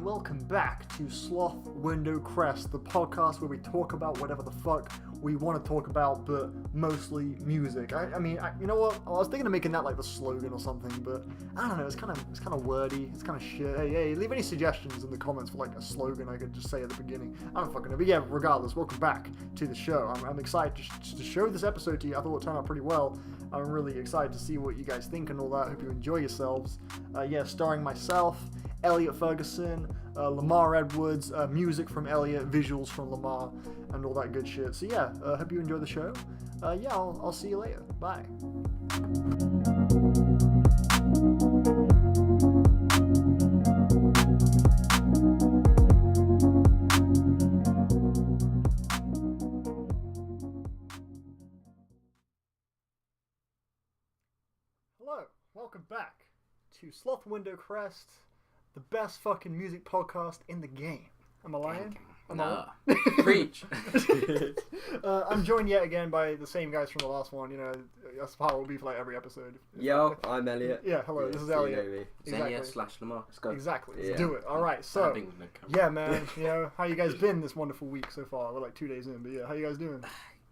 Welcome back to Sloth Window Crest, the podcast where we talk about whatever the fuck we want to talk about, but mostly music. You know what? I was thinking of making that like the slogan or something, but I don't know. It's kind of wordy. It's kind of shit. Hey, leave any suggestions in the comments for like a slogan I could just say at the beginning. I don't fucking know. But yeah, regardless, welcome back to the show. I'm excited to show this episode to you. I thought it turned out pretty well. I'm really excited to see what you guys think and all that. Hope you enjoy yourselves. Starring myself, Elliot Ferguson, Lamar Edwards, music from Elliot, visuals from Lamar, and all that good shit. So yeah, hope you enjoy the show. I'll see you later. Bye. Hello, welcome back to Sloth Window Crest, the best fucking music podcast in the game. Am I lying? Preach. I'm joined yet again by the same guys from the last one. You know, that's how it will be for like every episode. Yo, I'm Elliot. Yeah, hello, this is Elliot. Zenia / Lamar. Let's go. Exactly, let's do it. Alright, so, yeah, man, you know, how you guys been this wonderful week so far? We're like 2 days in, but yeah, how you guys doing?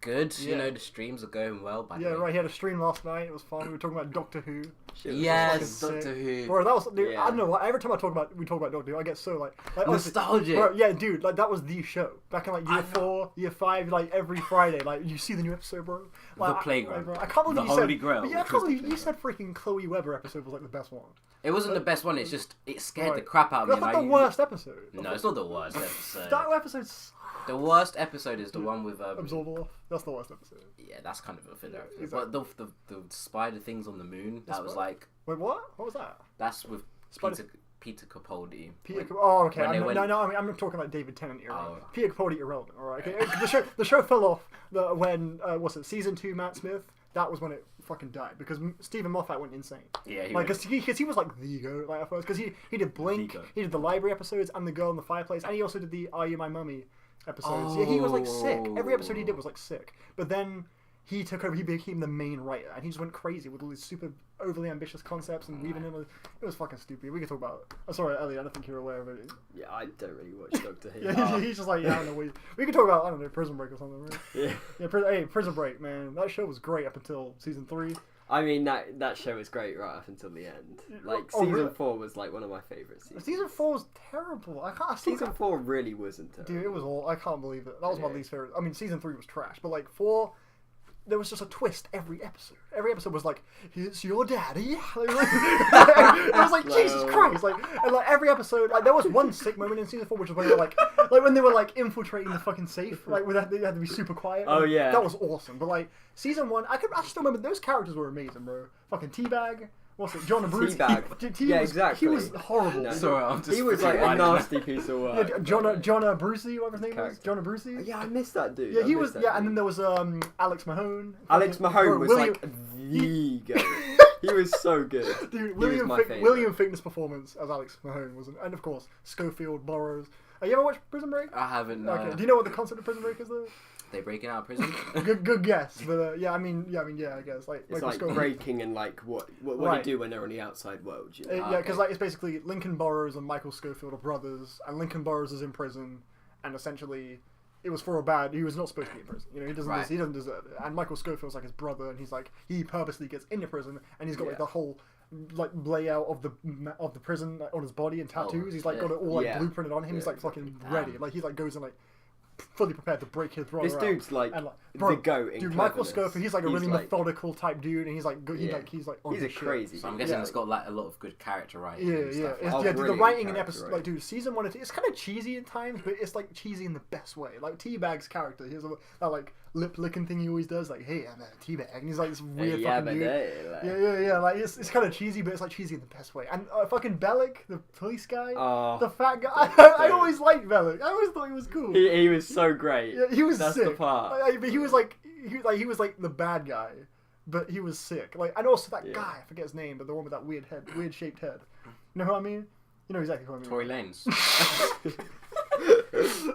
Good. Yeah. You know, the streams are going well. By the way. Right. He had a stream last night. It was fun. We were talking about Doctor Who. Yes, Doctor Who. Bro, that was. Dude, yeah. I don't know. Like, every time we talk about Doctor Who, I get so like nostalgic. Bro, yeah, dude. Like that was the show back in like year 4, year 5. Like every Friday, like you see the new episode, bro. Like, the Playground. I can't believe the you Holy said. Grail. Yeah, I can't believe you said freaking Chloe Webber episode was like the best one. It wasn't the best one. It's just it scared the crap out of me. That's not the worst episode. No, it's not the worst episode. That episode's. The worst episode is the one with Absorbable. That's the worst episode. Yeah, that's kind of a filler episode. Exactly. But the spider things on the moon, that was like. Wait, what? What was that? That's with Peter Capaldi. Oh, okay. I'm talking like David Tennant era. Oh. Peter Capaldi irrelevant. All right. Okay. the show fell off when season 2 Matt Smith. That was when it fucking died because Stephen Moffat went insane. Yeah, because he was like the go like at first because he did Blink, he did the library episodes and the Girl in the Fireplace, and he also did the Are You My Mummy episodes. Yeah, he was like sick. Every episode he did was like sick. But then he took over. He became the main writer, and he just went crazy with all these super overly ambitious concepts and weaving in. It was fucking stupid. We could talk about it. I'm sorry, Elliot. I don't think you're aware of it. Yeah, I don't really watch Doctor Who. Yeah, he's just like, yeah, I don't know. We could talk about, I don't know, Prison Break or something, right? Yeah. Prison Break, man. That show was great up until season 3. I mean, that show was great right up until the end. Like, season 4 was like one of my favourite seasons. Season 4 was terrible. Season 4 really wasn't terrible. Dude, it was all. I can't believe it. That was my least favourite. I mean, season 3 was trash, but like 4. There was just a twist every episode. Every episode was like, "It's your daddy." It was like Jesus Christ. And every episode, like there was one sick moment in season 4, which was when they were like when they were like infiltrating the fucking safe, like they had to be super quiet. Oh yeah, that was awesome. But like season 1, I still remember those characters were amazing, bro. Fucking Teabag. What's it? John Brucey. Yeah, exactly. He was horrible. No. Sorry, he was like a nasty piece of work. Yeah, John Brucey, whatever his name was. John Brucey. Yeah, I missed that dude. Yeah, he was. Yeah, and then there was Alex Mahone. Alex Mahone was like the guy. He was so good. Dude, William Fickner's performance as Alex Mahone was, and of course Schofield, Burroughs. You ever watched Prison Break? I haven't. No. Okay. Do you know what the concept of Prison Break is though? They breaking out of prison? good guess, but I guess like it's like breaking and like what they do when they're on the outside world. You know? Yeah, because like it's basically Lincoln Burrows and Michael Schofield are brothers, and Lincoln Burrows is in prison, and essentially it was for a bad. He was not supposed to be in prison. You know, he doesn't deserve it. And Michael Schofield's like his brother, and he's like he purposely gets into prison, and he's got like the whole like layout of the prison on his body and tattoos. He's like got it all like blueprinted on him. He's like fucking ready. Like he like goes and like fully prepared to break his brother. This dude's like the goat in dude. Michael Schofield, he's like a really methodical type dude, and he's like good. He's like he's a crazy. So I'm guessing it's got like a lot of good character writing. The writing in episode like dude, season 1 it's kind of cheesy at times, but it's like cheesy in the best way. Like Teabag's character, he has that like lip licking thing he always does, like hey I'm a Teabag, and he's like this weird fucking dude. Like it's kind of cheesy, but it's like cheesy in the best way. And fucking Bellic, the police guy, the fat guy. I always liked Bellic. I always thought he was cool. He was so great. Yeah, he was That's sick. the part. But he was like the bad guy. but he was sick. Like, and also that Yeah. guy, I forget his name, but the one with that weird head, weird shaped head. You know who I mean? You know exactly who I mean. Tory Lanez.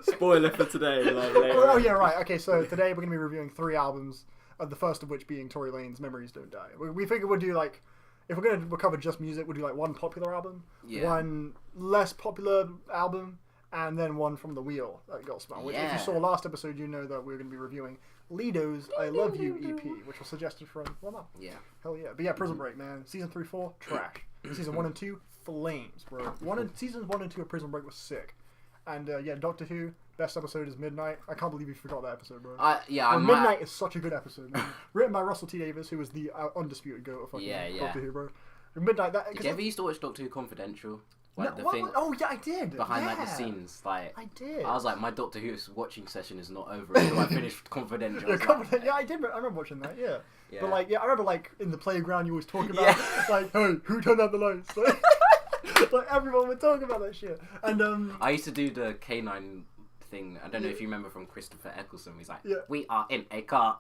Spoiler for today. Like, later. Oh yeah, right. Okay, so today we're gonna be reviewing 3 albums, the first of which being Tory Lanez "Memories Don't Die." We figured we'll do like, if we're gonna cover just music, we'll do like one popular album, one less popular album, and then one from the wheel that got smelled. Which, if you saw last episode, you know that we're gonna be reviewing Lido's "I Love You" EP, which was suggested from Lamar. Yeah. Hell yeah. But yeah, Prison Break, man. Season 3, 4, trash. Season 1 and 2, flames, bro. Seasons 1 and 2 of Prison Break was sick. And yeah, Doctor Who, best episode is Midnight. I can't believe you forgot that episode, bro. Midnight is such a good episode, man. Written by Russell T Davies, who was the undisputed goat of fucking Doctor Who, bro. Midnight. Did you ever used to watch Doctor Who Confidential? Like no, thing oh yeah, I did. Behind like the scenes, like I did. I was like, my Doctor Who watching session is not over until I finished Confidential. Yeah, I did. I remember watching that. Yeah. But like, yeah, I remember like in the playground you always talking about like, hey, who turned out the lights? Like everyone would talk about that shit. And I used to do the K9 thing. I don't know if you remember from Christopher Eccleston. He's like, Yeah. we are in a car.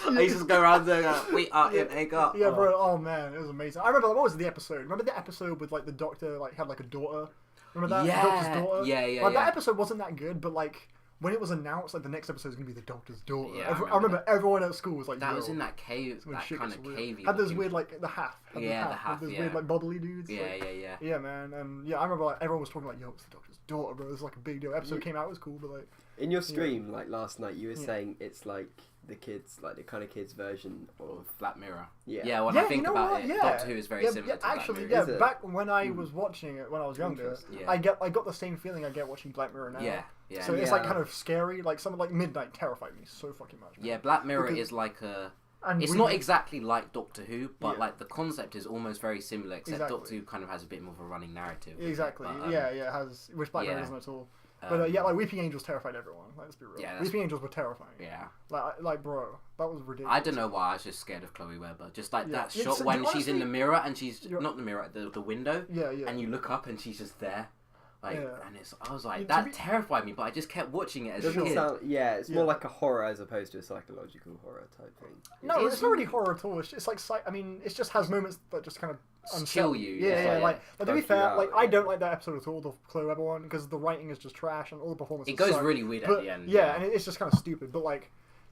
I used to go around there, we are in a car. Yeah, bro. Oh man, it was amazing. I remember what was the episode? Remember the episode with like the doctor like had like a daughter? Remember that? Yeah. The doctor's daughter? Yeah. Like, that episode wasn't that good, but like when it was announced, like the next episode is gonna be the doctor's daughter. Yeah, I remember everyone at school was like, that "Yo." was in that cave, When that shit kind gets of weird. cavey. Had those looking- weird like the half. Had those weird like bubbly dudes. Yeah, like, yeah, man. And yeah, I remember like everyone was talking like, "Yo, it's the doctor's daughter, bro." It was like a big deal. Episode came out, it was cool, but like In your stream, like last night, you were saying it's like the kids, like the kind of kids version of Black Mirror. Yeah. Yeah, when I think you know about what? it, Yeah. Doctor Who is very similar to actually, Black Mirror. Is it? back when I was watching it when I was younger, Interesting. Yeah. I got the same feeling I get watching Black Mirror now. Yeah. So it's like kind of scary. Like something like Midnight terrified me so fucking much. Man. Yeah, Black Mirror Because- is like a... And It's we- not exactly like Doctor Who, but Yeah. like the concept is almost very similar, except Exactly. Doctor Who kind of has a bit more of a running narrative. Exactly. But, Yeah, it has, which Black Mirror yeah. doesn't at all. But yeah, Um, like Weeping Angels terrified everyone. Let's be real. Yeah, that's- Weeping Angels were terrifying. Yeah. Like bro, that was ridiculous. I don't know why I was just scared of Chloe Webber. Just like Yeah. that Yeah, shot so when she's in honestly, the mirror and she's you're- not the mirror, the window, Yeah, yeah. and you look up and she's just there. Like, Yeah. and I was like, Yeah, to that be- terrified me, but I just kept watching it as a Doesn't kid. sound. Yeah, it's Yeah. more like a horror as opposed to a psychological horror type thing. No, It it's not really horror at all. It's just like I mean, it just has moments that just kind of Chill unsettle you. Yeah. Like to be Bug you fair, out, like I yeah. don't like that episode at all, the Chloe Webber one, because the writing is just trash and all the performances. It goes suck. really weird But, at the end. Yeah, and it's just kind of stupid. But like,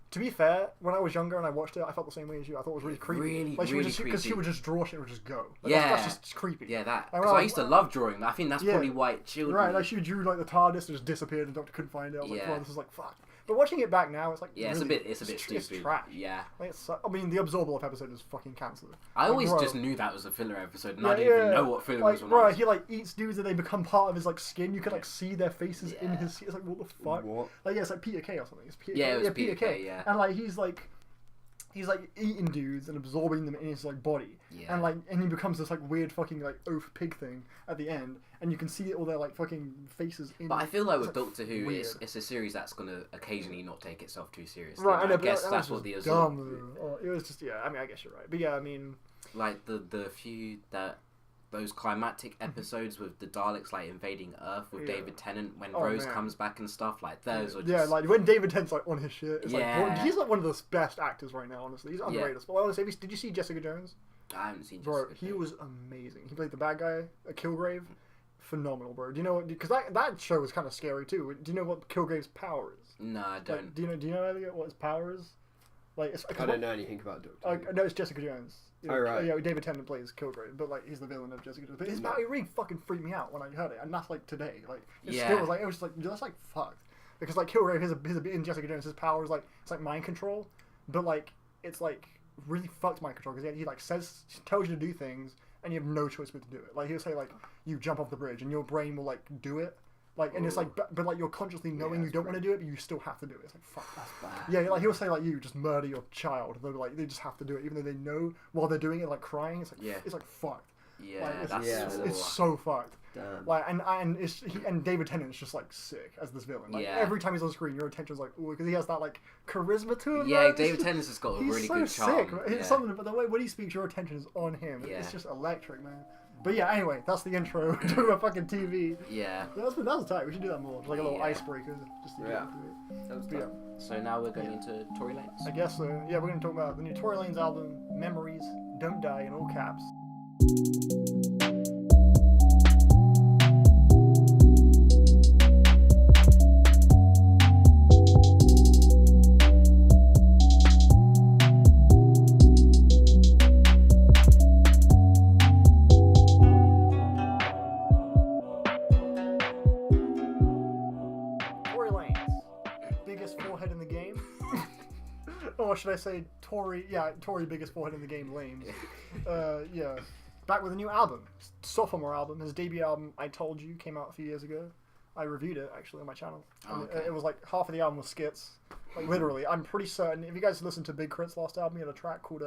to be fair, when I was younger and I watched it, I felt the same way as you. I thought it was really creepy. Really, like she would really just because she creepy. would just draw shit and would just go. Like, Yeah. that's just creepy. Yeah, that. Like, Because when I I- used to love drawing. I think that's Yeah. probably why it chilled Right, me. like she drew like the TARDIS and just disappeared and the Doctor couldn't find it. I was like, Yeah. bro, this is like fuck. But watching it back now, it's like Yeah, really, it's a bit It's stupid. trash. Yeah. Like, I mean, the Absorbable episode is fucking cancelled. I always bro. just knew that was a filler episode, and Yeah, I didn't even yeah. know what filler Like, was when I bro, was... he like eats dudes and they become part of his like skin. You can like see their faces in Yeah. his. It's like what the fuck? What? Like yeah, it's like Peter K or something. It's Peter Yeah, K. it was Peter K, yeah. And like he's like eating dudes and absorbing them in his like body. Yeah. And he becomes this like weird fucking like oaf pig thing at the end, and you can see all their like fucking faces in. But I feel like it's, with Doctor Who, weird. it's a series that's going to occasionally not take itself too seriously. Right, I And know, I but guess that that's was what the just absorb... dumb. Oh, it was just I mean, I guess you're right, but yeah, I mean, Like, the few that... Those climactic episodes with the Daleks, like, invading Earth with Yeah. David Tennant when Oh, Rose man. comes back and stuff, like, those are just... yeah, like when David Tennant's like on his shit, it's like Yeah. bro, he's like one of the best actors right now. Honestly, he's underrated. But I want to say, did you see Jessica Jones? I haven't seen Bro, Jessica he Jones. was amazing. He played the bad guy, Kilgrave. Phenomenal, bro. Do you know what? Because that show was kind of scary too. Do you know what Kilgrave's power is? No, I don't. Like, do you know Elliot, what his power is? Like, it's, I don't know anything about Doctor Who. No, it's Jessica Jones. Oh, right. Yeah, David Tennant plays Kilgrave, but like he's the villain of Jessica Jones. But his power, it really fucking freaked me out when I heard it, and that's like today. Like, it Yeah. still was like it was just like that's like fucked. Because like Kilgrave, his in Jessica Jones, his power is like it's like mind control, but like it's like really fucked mind control because he like tells you to do things and you have no choice but to do it. Like he'll say like you jump off the bridge and your brain will like do it. Like and it's like but like you're consciously knowing you that's don't want to do it, but you still have to do it. It's like fuck. That's bad. Yeah, like he'll say like you just murder your child. They're like they just have to do it, even though they know while they're doing it, like crying. It's like Yeah. it's like fucked. Yeah, Like, that's it's so fucked. Damn. Like and David Tennant is just like sick as this villain. Like every time he's on screen, your attention's like, ooh, because he has that like charisma to him. Yeah, man. David Tennant has got a really good charm. Sick. It's something about the way when he speaks, your attention is on him. Yeah. It's just electric, man. But yeah, anyway, that's the intro. Talking about fucking TV. Yeah. That was tight. We should do that more. Just like a little Yeah. icebreaker. Just to get into it. That was But yeah, dope. So now we're going into Tory Lanez. I guess so. Yeah, we're gonna talk about the new Tory Lanez album, Memories Don't Die, in all caps. Tory Lanez, biggest forehead in the game. Or should I say Tory? Yeah, Tory, biggest forehead in the game. Lames. Yeah, back with a new album, sophomore album. His debut album, I Told You, came out a few years ago. I reviewed it actually on my channel. And Okay. it was like half of the album was skits. Like literally, I'm pretty certain. If you guys listened to Big Crit's last album, he had a track called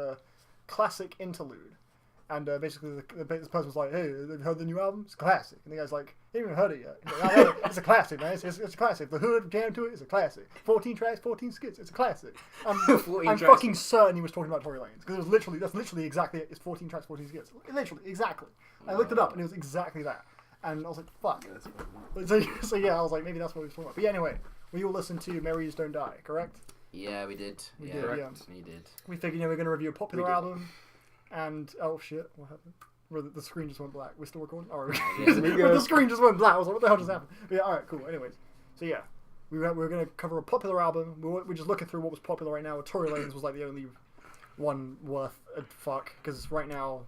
Classic Interlude. And basically, this person was like, "Hey, have you heard the new album? It's a classic." And the guy's like, "He haven't even heard it yet." He's like, "I heard it. It's a classic, man. It's a classic. The hood jam to it. It's a classic. 14 tracks, 14 skits. It's a classic." I'm 14 I'm tracks. fucking certain he was talking about Tory Lanez because that's literally exactly it. It's 14 tracks, 14 skits. Literally, exactly. I looked it up and it was exactly that. And I was like, "Fuck." So yeah, I was like, maybe that's what he was talking about. But yeah, anyway, we all listened to Memories Don't Die, correct? Yeah, we did. We yeah, did, correct. yeah. We did. We figured, we're going to review a popular We did. album. And oh shit, what happened? Where the screen just went black. We're still recording? Oh, Yeah, we but go. the screen just went black. I was like, what the hell just happened? But yeah, alright, cool. Anyways. So yeah, we were going to cover a popular album. We're just looking through what was popular right now. Tory Lanez was like the only one worth a fuck. Because right now,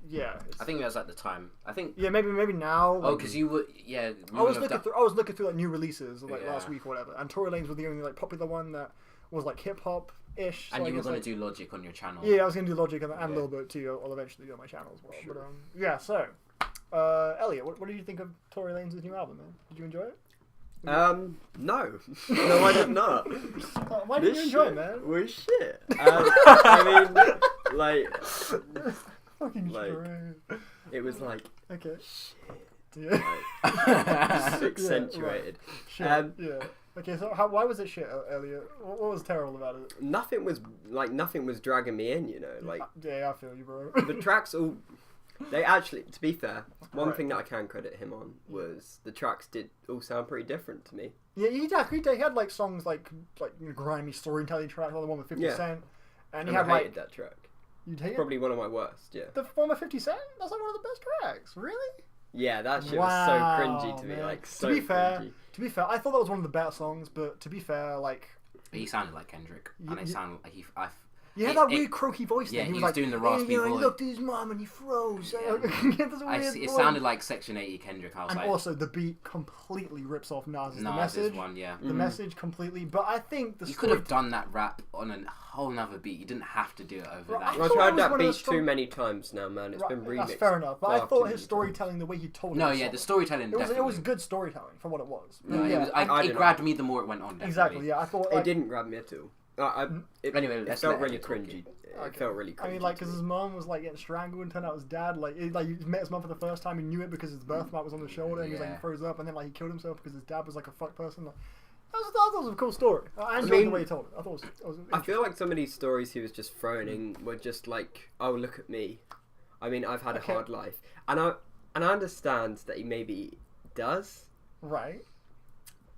yeah. I think that was at the time. I think. Yeah, maybe now. Oh, like, because you were. Yeah. I was looking through like new releases like Yeah. last week or whatever. And Tory Lanez was the only like popular one that was like hip hop ish. And you were going to do Logic on your channel. Yeah, I was going to do Logic and a Yeah. little bit too. I'll eventually do on my channel as well. Sure. But yeah, so Elliot, what did you think of Tory Lanez's new album, man? Did you enjoy it? No. No, I did not. Why did you This enjoy shit it, man? was shit. I mean, like, Fucking like- true. it was like, Okay. Yeah. accentuated. Shit. Yeah. Okay, so why was it shit, Elliot? What was terrible about it? Nothing was dragging me in, you know. Like, Yeah, I feel you, bro. the tracks all, they actually, to be fair, one Right. thing that I can credit him on was the tracks did all sound pretty different to me. Yeah, he had like songs like grimy storytelling tracks, like the one with 50 Yeah. Cent, and And he I had hated like that track. you'd hate it? Probably one of my worst, yeah. The one with 50 Cent? That's like one of the best tracks. Really? Yeah, that shit Wow, was so cringy to me, man. like, so to be fair, cringy. I thought that was one of the better songs, but to be fair, like He sounded like Kendrick, and it sounded like he. you had that weird croaky voice. Yeah, thing. he was like doing the raspy He voice. looked at his mum and he froze. Yeah. That's a weird It voice. sounded like Section 80 Kendrick. I was And like, also, the beat completely rips off Nas's The nah, Message. there's one, yeah. The Message completely, but I think the You story... could have done that rap on a whole nother beat. You didn't have to do it over Right, that. I I've thought it heard was that one of the beat strong- too many times now, man. It's been remixed. That's fair enough, but I far thought too his many storytelling, the way he told No, it, yeah, was the solid. storytelling. It was definitely. good storytelling for what it was. No, yeah, it didn't grabbed like me the more it went on. Definitely. exactly. Yeah, I thought It like, didn't grab me at all. Anyway, It let's felt let really him talk cringy. it. It felt really cringy. I mean, like, to because me. his mom was like getting strangled and turned out his dad. Like, he met his mom for the first time. He knew it because his birthmark was on his shoulder, and he was like, Yeah. he froze up, and then like he killed himself because his dad was like a fuck person. Like, I thought it was a cool story. I enjoyed the mean, way he told it. I thought it was I feel like some of these stories he was just throwing in were just like, oh, look at me. I mean, I've had Okay. a hard life, and I understand that he maybe does, right.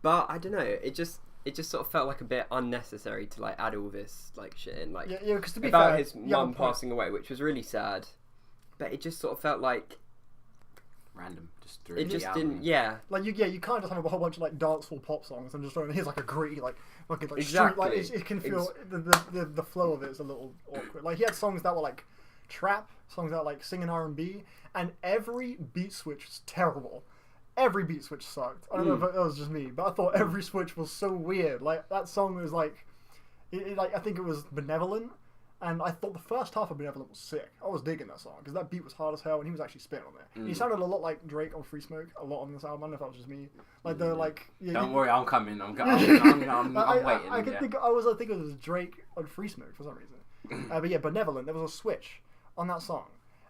but I don't know. It just sort of felt like a bit unnecessary to like add all this like shit in, like Yeah, because to be about fair, his you have a mum point. passing away, which was really sad. But it just sort of felt like Random, just threw it the just album. didn't. Yeah, Like you can't just have a whole bunch of like dancehall pop songs and just throw in here's like a gritty like fucking like street like Exactly. it can feel the flow of it is a little awkward. Like he had songs that were like trap, songs that were like singing R&B, and every beat switch was terrible. Every beat switch sucked. I don't know if that was just me, but I thought every switch was so weird. Like that song was like, like I think it was Benevolent. And I thought the first half of Benevolent was sick. I was digging that song because that beat was hard as hell, and he was actually spitting on it. And he sounded a lot like Drake on Free Smoke, a lot on this album. I don't know if that was just me. Like the like. Yeah, Don't worry, I'm coming. I'm waiting. I could yeah. think. I think it was Drake on Free Smoke for some reason. But yeah, Benevolent. There was a switch on that song,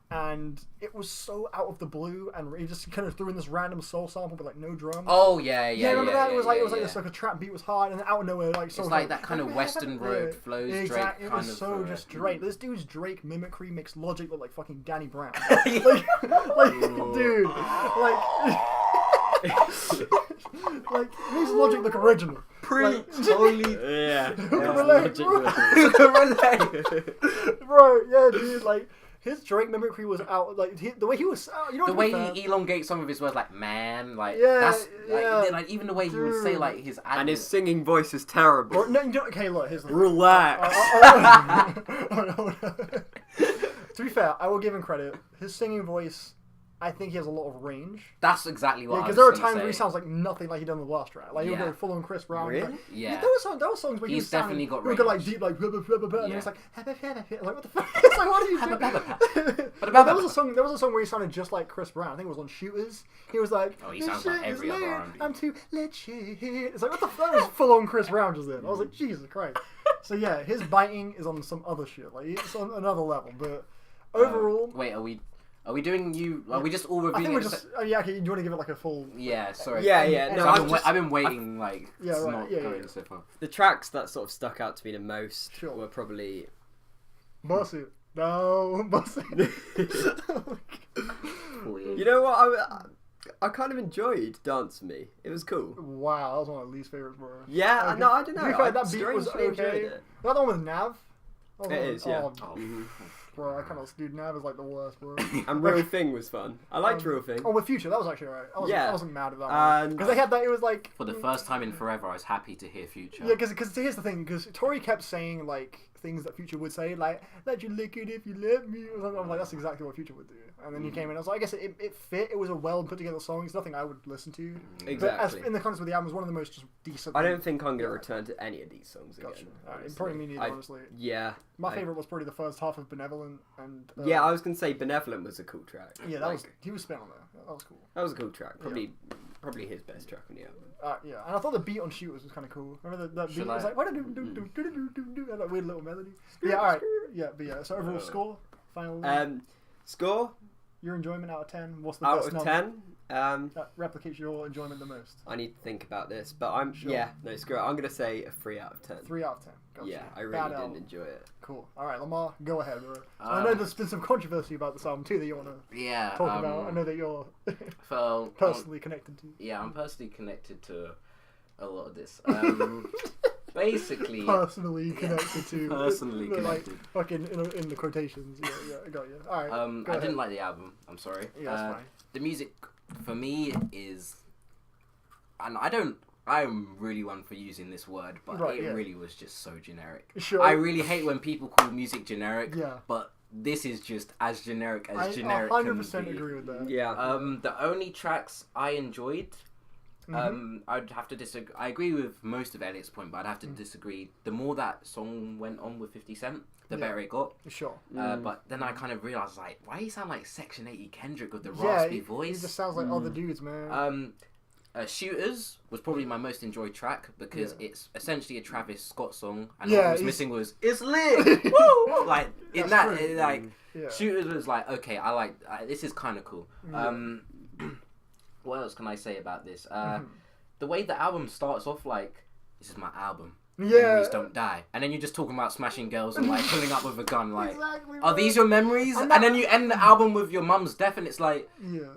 and it was so out of the blue, and he just kind of threw in this random soul sample with like no drums. Oh yeah. Remember that? It was like yeah. this like a trap beat was hard, and then out of nowhere like It's like that kind of Western Road flows exactly. Drake It was kind of. so just Drake. This dude's Drake mimicry makes Logic look like fucking Danny Brown. Yeah. Dude, like it makes Logic look original. Holy. Yeah. Who can relate? Relate. Bro, yeah, dude, like his Drake mimicry was out. Like the way he was, you know, The way he elongates some of his words, like man, like Yeah, that's yeah. like even the way he would say Dude. like his And his singing voice is terrible. Or, no, you don't, okay, look, here's the Relax. To be fair, I will give him credit. His singing voice, I think he has a lot of range. That's exactly what. Yeah, I because was there are gonna times say. where he sounds like nothing like he done in the last track. Like he'll Yeah. go full on Chris Brown. Really? Like, Yeah. there were songs where he He's was sounding, definitely got he would go like range. deep, like blah, blah, blah, blah, blah, and Yeah. it's like what the fuck? It's like what are you doing? There was a song. There was a song where he sounded just like Chris Brown. I think it was on Shooters. He was like, Oh, he "This sounds like shit is every other lit. R&B. I'm too lit shit." It's like what the fuck? That was full on Chris Brown just then. I was like, Jesus Christ. So yeah, his biting is on some other shit. Like it's on another level. But overall, Wait, are we doing you? Are we just all I reviewing? think we're it? just. Yeah, okay. You want to give it like a full? Yeah, sorry. Yeah. And No, So I've I've been waiting like Yeah, it's right, not yeah, going yeah. so far. The tracks that sort of stuck out to me the most Sure. were probably. Boss it. No, boss it. You know what? I kind of enjoyed Dance Me. It was cool. Wow, that was one of my least favorites, bro. Yeah, no, I don't know. To be fair, I that beat was strangely enjoyed okay. it. That one with Nav. That It one- is, yeah. Oh, Oh, bro, I kind of dude. Nav is like the worst, bro. And Real Thing was fun. I liked Real Thing. Oh, with Future, that was actually alright. I wasn't mad at that one And- because they had that. It was like for the first time in forever, I was happy to hear Future. yeah, because here's the thing, because Tory kept saying like things that Future would say, like "let you lick it if you let me." Or something. I'm like, that's exactly what Future would do. And then he came in. I was like, I guess it fit. It was a well put together song. It's nothing I would listen to. But Exactly. as in the context of the album, it was one of the most just decent. I don't think I'm going to return to any of these songs again. Gotcha. honestly. Probably me neither, honestly. Yeah. My favorite was probably the first half of Benevolent and. Yeah, I was going to say Benevolent was a cool track. Yeah, that Like, was he was spent on there. That was cool. That was a cool track. Probably his best track on the album. Yeah, and I thought the beat on Shooters was kind of cool. Remember that beat? Should It was I- like, what do do do do do do do that weird little melody. Yeah, alright. Yeah, but yeah. So overall score, final. Score Your enjoyment out of 10. What's the out best of number 10. that replicates your enjoyment the most? I need to think about this, but I'm Sure. screw it. I'm going to say a 3 out of 10. 3 out of 10. Gotcha. Yeah, I Bad really album. didn't enjoy it. Cool. All right, Lamar, go ahead, bro. So I know there's been some controversy about this album too that you want to Yeah. talk about. I know that you're So personally connected to. yeah, I'm personally connected to a lot of this. Basically, Personally connected to. Personally like, connected. Fucking in the quotations. Yeah, I got you. All right. Go I ahead. didn't like the album. I'm sorry. Yeah, that's fine. The music for me is, and I'm really one for using this word, but Right, it yeah. really was just so generic. Sure. I really hate when people call music generic. Yeah. But this is just as generic as I generic 100% can be. agree with that. Yeah. The only tracks I enjoyed, Mm-hmm. I'd have to disagree. I agree with most of Elliot's point, but I'd have to disagree. The more that song went on with 50 Cent, the Yeah. better it got. Sure. But then I kind of realised, like, why do you sound like Section 80 Kendrick with the Yeah, raspy it voice? just sounds like other dudes, man. Shooters was probably my most enjoyed track because it's essentially a Travis Scott song, and Yeah, all it was he's- missing was "It's lit." Woo! Like in That's that, true. like Yeah. Shooters was like, okay, I like this is kind of cool. What else can I say about this? The way the album starts off, like, this is my album. Yeah. Memories don't die, and then you're just talking about smashing girls and like pulling up with a gun. Like, Exactly, are bro. these your memories? And And that- then you end the album with your mum's death, and it's like. Yeah.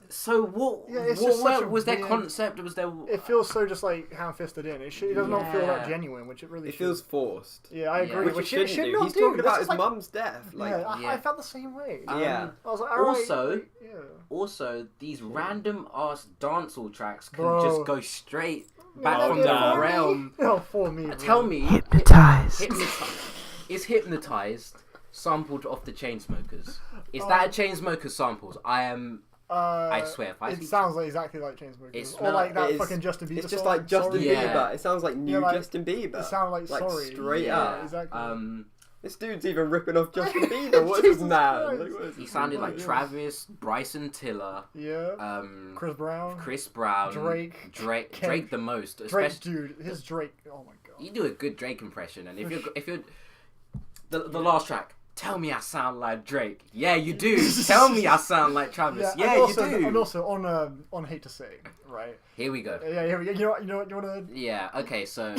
So what? Yeah, it's just such a was their weird- concept? Was there? It feels so just like ham-fisted in. It does not feel that Yeah. genuine, which it really It should. feels forced. Yeah, I Yeah. agree. Which it it should shouldn't do. not He's do, talking but about that's his just like, mum's death. Like, yeah, I Yeah. felt the same way. Yeah. I was like, alright, Also- yeah. Also, these random ass dancehall tracks can Bro. just go straight back Yeah, from yeah, the for me. realm. Oh, for me. bro. Tell me, Hypnotized. is hypnotized sampled off the Chainsmokers? Is that a Chainsmokers samples? I swear, if I it see- sounds like exactly like Chainsmokers. It Or smell- like that it is- fucking Justin Bieber it's just song, like Justin Sorry. Yeah. Bieber. It sounds like new like, Justin Bieber. It sounded like Sorry. Straight Yeah, up. exactly. This dude's even ripping off Justin Bieber. What is Jesus man? Christ. Like, what is He this? sounded Oh my like goodness. Travis, Bryson Tiller, Yeah. Chris Brown. Chris Brown, Drake, Drake the most, Drake, especially. dude. His Drake. Oh my god. You do a good Drake impression, and if you're the last track, Tell me I sound like Drake. Yeah, you do. Tell me I sound like Travis. Yeah, you do. And also on Hate to Say, right? Here we go. Yeah, here we go. You know what? You wanna? Yeah. Okay. So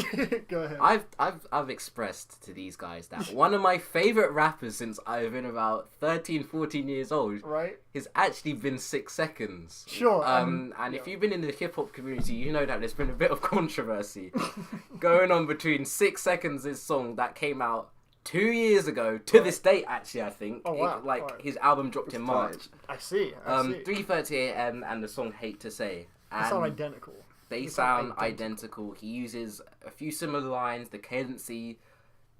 go ahead. I've expressed to these guys that one of my favorite rappers since I've been about 13, 14 years old, right, has actually been 6 Seconds. Sure. And if you've been in the hip hop community, you know that there's been a bit of controversy going on between 6 Seconds' song that came out 2 years ago to this date. Actually, I think. Oh wow! His album dropped in March. I see. 3:30 a.m. and the song "Hate to Say." They sound identical. They sound identical. He uses a few similar lines, the cadency,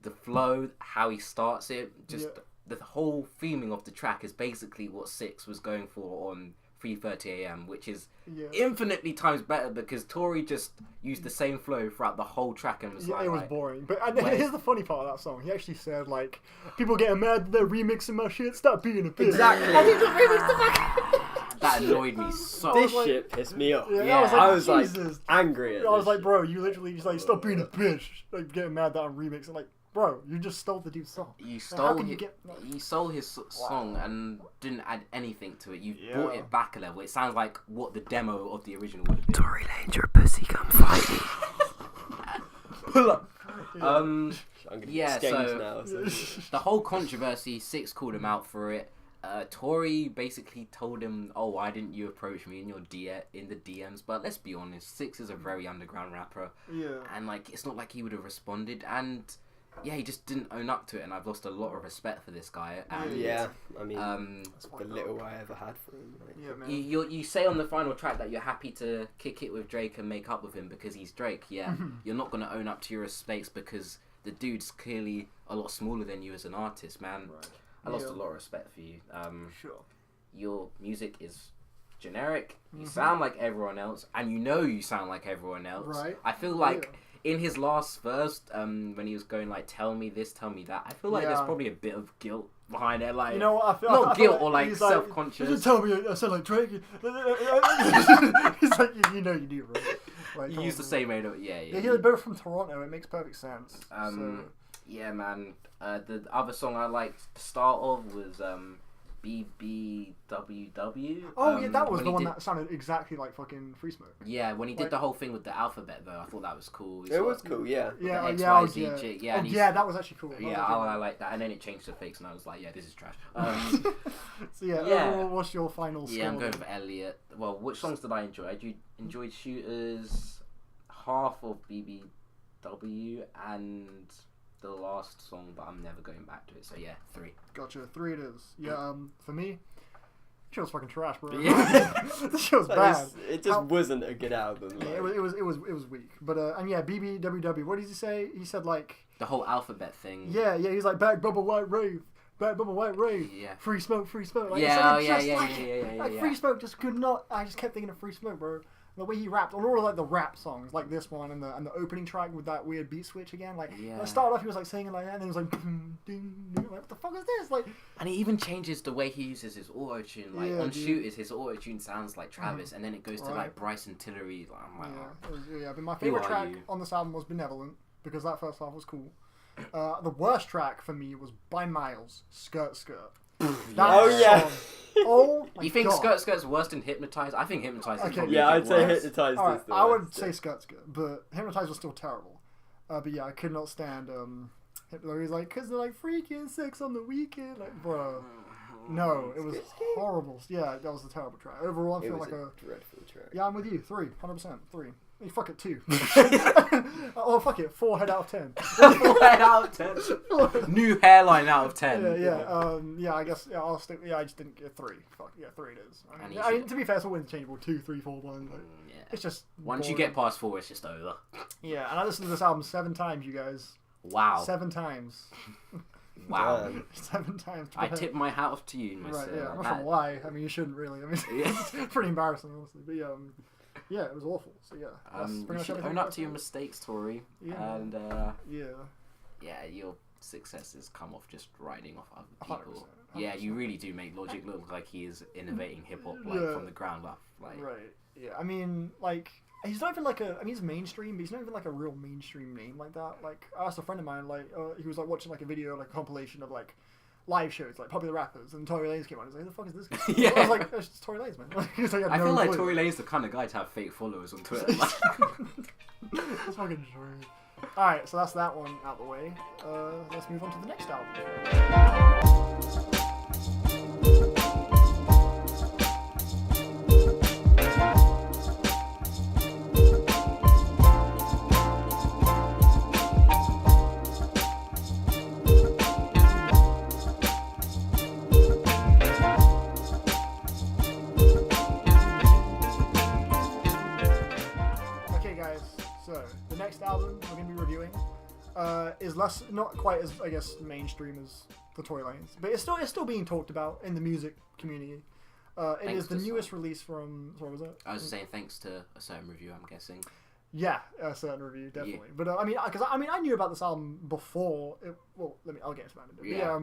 the flow, how he starts it. Just the whole theming of the track is basically what Six was going for on 3:30 a.m., which is infinitely times better because Tory just used the same flow throughout the whole track and was it was boring. But here's the funny part of that song. He actually said, like, people getting mad that they're remixing my shit. Stop being a bitch. Exactly. I need to remix the fucking... That annoyed me so. This shit pissed me off. Yeah, I was like, angry at I was like, shit. bro, you literally just like, stop being a bitch. Like, getting mad that I'm remixing. Like, bro, you just stole the dude's song. You stole his song and didn't add anything to it. You brought it back a level. It sounds like what the demo of the original would have been. Tory Lanez, you're a pussy, come fight me. Pull up. I'm gonna Yeah, get so now, the whole controversy, Six called him out for it. Tory basically told him, "Oh, why didn't you approach me in your in the DMs?" But let's be honest, Six is a very underground rapper, and like it's not like he would have responded. And yeah, he just didn't own up to it, and I've lost a lot of respect for this guy. And, I mean, the little I ever had for him. Like. Yeah, man. You say on the final track that you're happy to kick it with Drake and make up with him because he's Drake. Yeah, you're not gonna own up to your mistakes because the dude's clearly a lot smaller than you as an artist, man. Right. I lost a lot of respect for you. Sure. Your music is generic. You sound like everyone else, and you sound like everyone else. Right. I feel like in his last verse, when he was going like, "Tell me this, tell me that," I feel like there's probably a bit of guilt behind it. Like, you know what? I feel not guilt like or like self-conscious. Just tell me I sound like Drake. He's like, you know you do, bro. Like, You used the same made Yeah, they're both from Toronto. It makes perfect sense. Yeah, man. The other song I liked to start off was BBWW. Oh yeah, that was the one that sounded exactly like fucking Free Smoke. Yeah, when he did the whole thing with the alphabet though, I thought that was cool. It was cool, yeah. Yeah, that was actually cool. Yeah, I like that. And then it changed to fakes, and I was like, yeah, this is trash. So overall, what's your final score? Yeah, I'm going for Elliot. Well, which songs did I enjoy? I enjoyed Shooters, half of BBW, and the last song, but I'm never going back to it. So yeah, 3. Gotcha, 3 it is. Yeah, for me, the show's fucking trash, bro. Yeah. The show's bad. It just wasn't a good album. Like. Yeah, it was weak. But and yeah, BBWW. What did he say? He said like the whole alphabet thing. Yeah. He's like back bubble white rave. Back bubble white rave. Yeah. Free smoke. Like, Yeah. Free smoke just could not. I just kept thinking of Free Smoke, bro. The way he rapped on all of like the rap songs, like this one and the opening track with that weird beat switch again, like it started off he was like singing like that, and then he was like, ding, ding, like what the fuck is this? Like, and he even changes the way he uses his auto tune. Like on Shooters, his auto tune sounds like Travis, and then it goes to like Bryson Tillery. Like, I'm like, but my favorite track on this album was Benevolent because that first half was cool. The worst track for me was by miles, Skirt Skirt. Oh my You think God. Skirt Skirt's worse than Hypnotize? I think Hypnotize is probably I'd say worse. Hypnotize All right, is the I would worst. say Skirt Skirt, but Hypnotize was still terrible. But yeah, I could not stand He's like, cause they're like freaking sex on the weekend, like, bro. No, it was horrible. Yeah, that was a terrible track. Overall, I feel like a dreadful track. Yeah, I'm with you. 3, 100%. 3. Hey, fuck it, 2. Oh, fuck it, 4 head out of 10. 4 head out of 10. New hairline out of 10. Yeah. I guess I'll stick. Yeah, I just didn't get 3. Fuck yeah, 3 it is. And I mean, to be fair, it's all interchangeable. 2, 3, 4, 1. Like, it's just once boring. you get past 4, it's just over. Yeah, and I listened to this album 7 times, you guys. Wow. 7 times. Wow. 7 times. I tip my hat off to you, Right, yeah. I'm not sure why. I mean, you shouldn't really. I mean, it's pretty embarrassing, honestly. But yeah, it was awful. So yeah. You should own up to your mistakes, Tory. Yeah. And yeah, your successes come off just riding off other people. 100%. Yeah, you really do make Logic look like he is innovating hip hop from the ground up. Like, right. Yeah. I mean, like. He's not even like a. I mean, he's mainstream, but he's not even like a real mainstream name like that. Like, I asked a friend of mine, like, he was like watching like a video, like a compilation of like live shows, like popular rappers, and Tory Lanez came on. I was like, who the fuck is this guy? Yeah. I was like, it's Tory Lanez, man. Like, I feel like clue. Tory Lanez is the kind of guy to have fake followers on Twitter. That's fucking true. Alright, so that's that one out the way. Let's move on to the next album. Album we're going to be reviewing is not quite as, I guess, mainstream as the Tory Lanez, but it's still being talked about in the music community. It is the newest release from, what was it? I was saying thanks to a certain review, I'm guessing. Yeah, a certain review, definitely. Yeah. But I knew about this album before. I'll get into that in a bit. Yeah.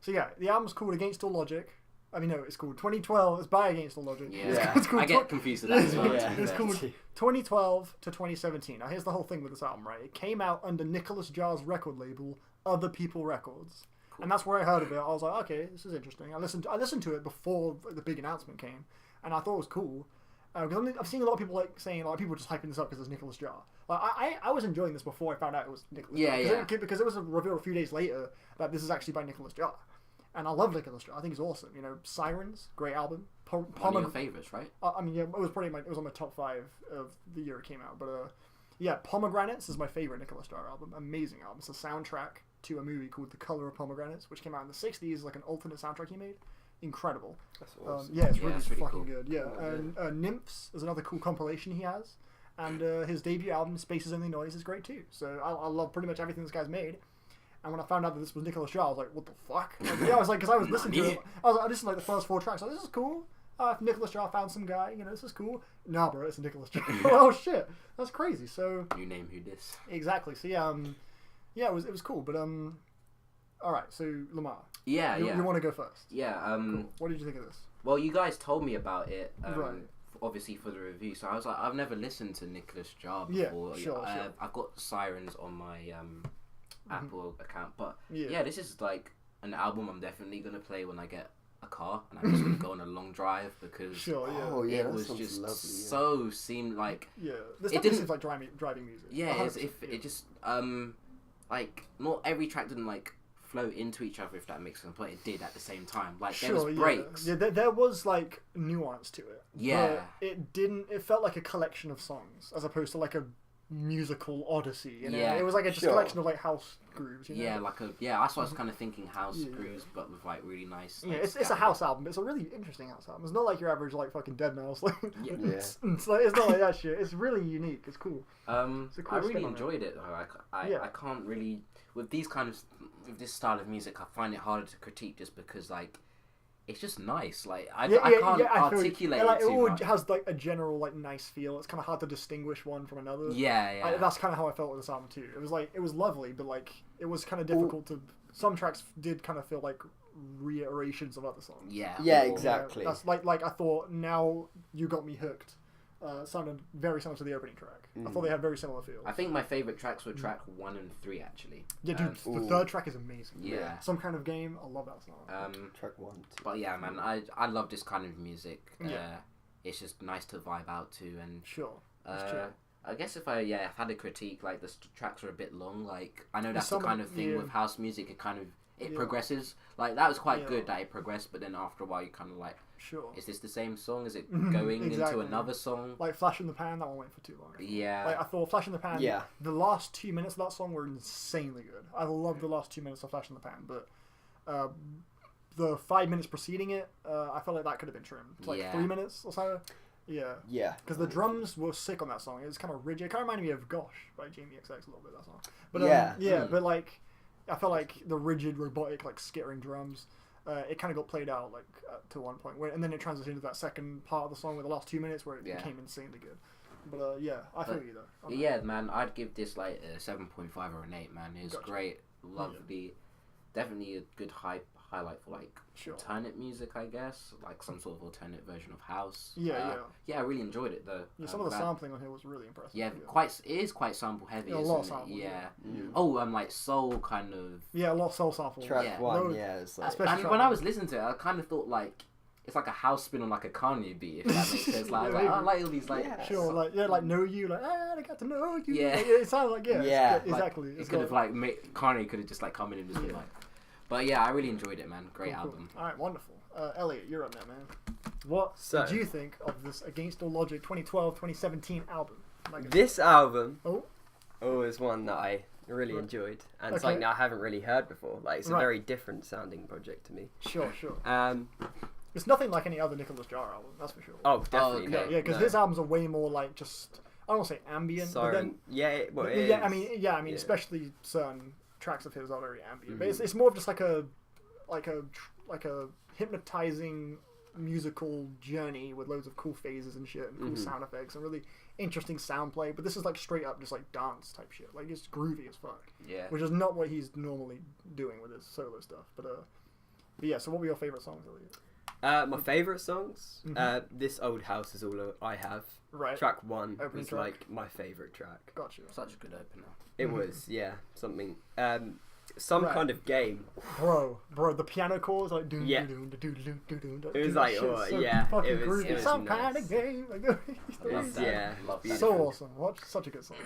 So yeah, the album's called Against All Logic. I mean, no, it's called 2012. It's by Against All Logic. Yeah, it's called I get confused with that as well. It's called 2012 to 2017. Now, here's the whole thing with this album, right? It came out under Nicholas Jar's record label, Other People Records. Cool. And that's where I heard of it. I was like, okay, this is interesting. I listened to it before the big announcement came, and I thought it was cool. Because I've seen a lot of people saying, people just hyping this up because it's Nicholas Jar. Like, I was enjoying this before I found out it was Nicholas Jar. Because it was revealed a few days later that this is actually by Nicholas Jar. And I love Nicholas Jar. I think he's awesome. You know, Sirens, great album. One of your favorites, right? It was on my top 5 of the year it came out. But Pomegranates is my favorite Nicholas Jar album. Amazing album. It's a soundtrack to a movie called The Color of Pomegranates, which came out in the 60s, like an alternate soundtrack he made. Incredible. That's awesome. It's really fucking cool. good. Yeah. And Nymphs is another cool compilation he has. And his debut album, Spaces Only Noise, is great too. So I love pretty much everything this guy's made. And when I found out that this was Nicholas Jar, I was like, what the fuck? I was like, because I was listening to it. I listened to like the first 4 tracks. Like, this is cool. If Nicholas Jar found some guy, this is cool. Nah, bro, it's Nicholas Jar. Oh shit, that's crazy. So you name who this? Exactly. So it was cool. But all right. So Lamar. Yeah. You want to go first? Yeah. Cool. What did you think of this? Well, you guys told me about it. Right. Obviously for the review, so I was like, I've never listened to Nicholas Jar before. Yeah, sure. I've got Sirens on my Apple account, but this is like an album I'm definitely gonna play when I get a car and I'm just gonna go on a long drive because it was just lovely, so seemed like this definitely seems like driving music. It just like not every track didn't like flow into each other, if that makes sense, but it did at the same time. Like there was breaks. Yeah, there was like nuance to it. Yeah, but it felt like a collection of songs as opposed to like a musical odyssey. Yeah, it was like a collection of like house grooves. Yeah, that's what I was kind of thinking, house grooves, but with like really nice. Like, it's a house album. It's a really interesting house album. It's not like your average like fucking Dead Mouse. Like, it's not like that shit. It's really unique. It's cool. It's cool I really enjoyed it though. I can't really with this style of music. I find it harder to critique just because like. It's just nice. Like I can't articulate it too much. It has like a general like nice feel. It's kind of hard to distinguish one from another. Yeah. That's kind of how I felt with this album too. It was lovely, but like it was kind of difficult to. Some tracks did kind of feel like reiterations of other songs. Yeah, exactly. That's like I thought. Now You Got Me Hooked. Sounded very similar to the opening track. I thought they had very similar feels. I think my favourite tracks were track 1 and 3 actually. Yeah, dude, the third track is amazing. Yeah. Some Kind of Game, I love that song. Track 1, 2. But yeah, man, I love this kind of music. It's just nice to vibe out to and. Sure. I guess if I had a critique, like the tracks are a bit long. Like I know that's the kind of thing with house music. It progresses. Like that was quite good that it progressed, but then after a while you kind of like. Sure. Is this the same song? Is it going into another song? Like Flash in the Pan, that one went for too long. Yeah. Like I thought Flash in the Pan. Yeah. The last 2 minutes of that song were insanely good. I love the last 2 minutes of Flash in the Pan, but the 5 minutes preceding it, I felt like that could have been trimmed to like 3 minutes or so. Yeah. Yeah. Because the drums were sick on that song. It was kind of rigid. It kind of reminded me of Gosh by Jamie XX a little bit, that song. But but like I felt like the rigid, robotic, like skittering drums. It kind of got played out like to one point, and then it transitioned into that second part of the song with the last 2 minutes where it became insanely good. But I feel you though. Yeah, man, I'd give this like a 7.5 or an 8. Man, it's great, lovely, definitely a good high highlight for like alternate music, I guess, like some sort of alternate version of house. Yeah. I really enjoyed it though. Yeah, some of the sampling on here was really impressive. Yeah, it is quite sample heavy. Yeah, a lot of samples. Yeah. Mm. Oh, like soul kind of. Yeah, a lot of soul samples. Track one, yeah. It's like, and when I was listening to it, I kind of thought like it's like a house spin on like a Kanye beat, if that makes sense. Like, I like all these like like know you, like I got to know you. Yeah, like, it sounds like exactly. It could have Kanye could have just like come in and just been like, but yeah, I really enjoyed it, man. Great album. All right, wonderful. Elliot, you're up now, man. What did you think of this Against All Logic 2012-2017 album? This album is one that I really enjoyed, and something that I haven't really heard before. Like, it's a very different sounding project to me. Sure. It's nothing like any other Nicholas Jar album, that's for sure. Oh, definitely. Okay. Yeah, because his albums are way more like just, I don't want to say ambient, but then... I mean, especially certain tracks of his are very ambient. But it's more of just like a hypnotizing musical journey with loads of cool phases and shit and cool sound effects and really interesting sound play. But this is like straight up just like dance type shit. Like, it's groovy as fuck. Yeah. Which is not what he's normally doing with his solo stuff. But yeah, so what were your favorite songs, Elliot? My favourite songs, This Old House Is All I Have. Right. Track 1 Opening was track. like my favourite track. Gotcha. Such a good opener. It was, something. Some kind of game. Bro, the piano chords like It was like, fucking groovy. It was Some nice. kind of game. So awesome. Watch, such a good song.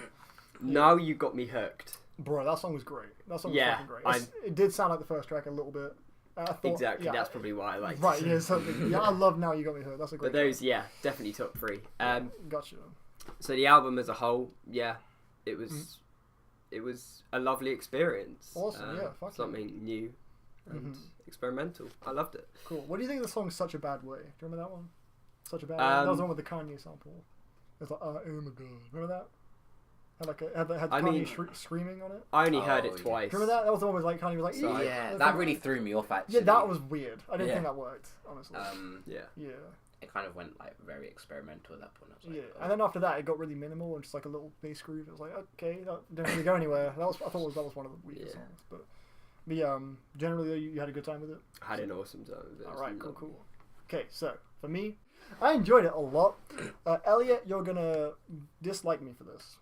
Now You Got Me Hooked. Bro, that song was great. That song was fucking great. It did sound like the first track a little bit. Exactly, that's probably why I liked it. Right, yeah, I love Now You Got Me Hooked. That's a great. But those, definitely top 3. Gotcha. So the album as a whole, it was a lovely experience. Awesome, fuck something new and experimental. I loved it. Cool. What do you think of the song Such a Bad Way? Do you remember that one? Such a Bad Way? That was the one with the Kanye sample. It was like, oh my god. Remember that? Had Kanye screaming on it. I only heard it twice. Remember that? That was the one where like Kanye was like, yeah, that really threw me off actually. Yeah, that was weird. I didn't think that worked, honestly. Yeah. It kind of went like very experimental at that point. I was like, and then after that, it got really minimal and just like a little bass groove. It was like, okay, that didn't really go anywhere. I thought that was one of the weaker songs, but generally you had a good time with it. I had an awesome time with it. All right, cool. Okay, so for me, I enjoyed it a lot. Elliot, you're gonna dislike me for this.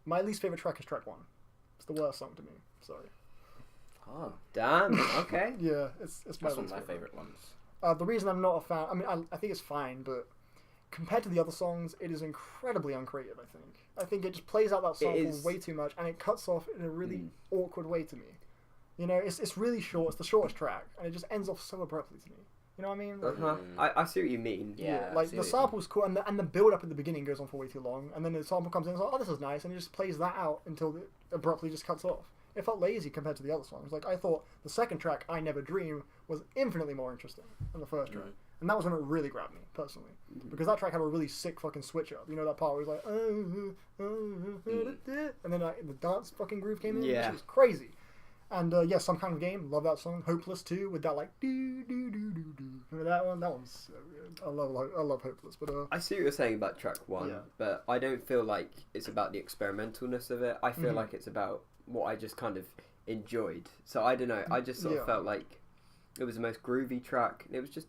My least favorite track is track 1. It's the worst song to me. Sorry. Oh, damn. Okay. Yeah, it's my one of my favorite ones. The reason I'm not a fan, I mean, I think it's fine, but compared to the other songs, it is incredibly uncreative. I think it just plays out that sample way too much, and it cuts off in a really awkward way to me. You know, it's really short. It's the shortest track, and it just ends off so abruptly to me. You know what I mean? Like, I see what you mean. Yeah, like the sample's cool, and the build up at the beginning goes on for way too long, and then the sample comes in and it's like, oh, this is nice, and it just plays that out until it abruptly just cuts off. It felt lazy compared to the other songs. Like, I thought the second track, I Never Dream, was infinitely more interesting than the first track. And that was when it really grabbed me, personally. Because that track had a really sick fucking switch up. You know that part where it was like, and then the dance fucking groove came in, which was crazy. And Some Kind of Game, love that song. Hopeless too, with that like do do do do do. Remember that one? That one's so good. I love Hopeless. But I see what you're saying about track 1, but I don't feel like it's about the experimentalness of it. I feel like it's about what I just kind of enjoyed. So I don't know. I just sort of felt like it was the most groovy track. It was just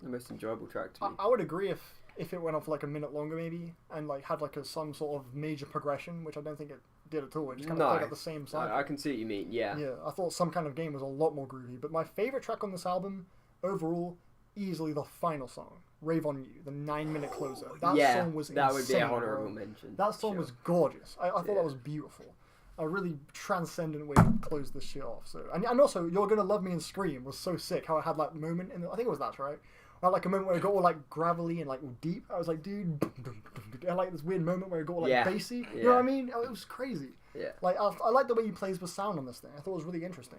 the most enjoyable track to me. I would agree if it went on for like a minute longer maybe, and like had like some sort of major progression, which I don't think it did at all. It just kind of played at the same song. I can see what you mean. Yeah. Yeah. I thought Some Kind of Game was a lot more groovy, but my favorite track on this album overall, easily the final song, Rave on You, the 9-minute closer. That song was insane. That would be an honorable mention. That song was gorgeous. I thought that was beautiful. A really transcendent way to close this shit off. So and also You're Gonna Love Me and Scream was so sick. How it had that moment I think it was that, right? I had like a moment where it got all like gravelly and like all deep. I was like, dude, I like this weird moment where it got all like bassy. You know what I mean? It was crazy. Yeah. Like I like the way he plays with sound on this thing. I thought it was really interesting.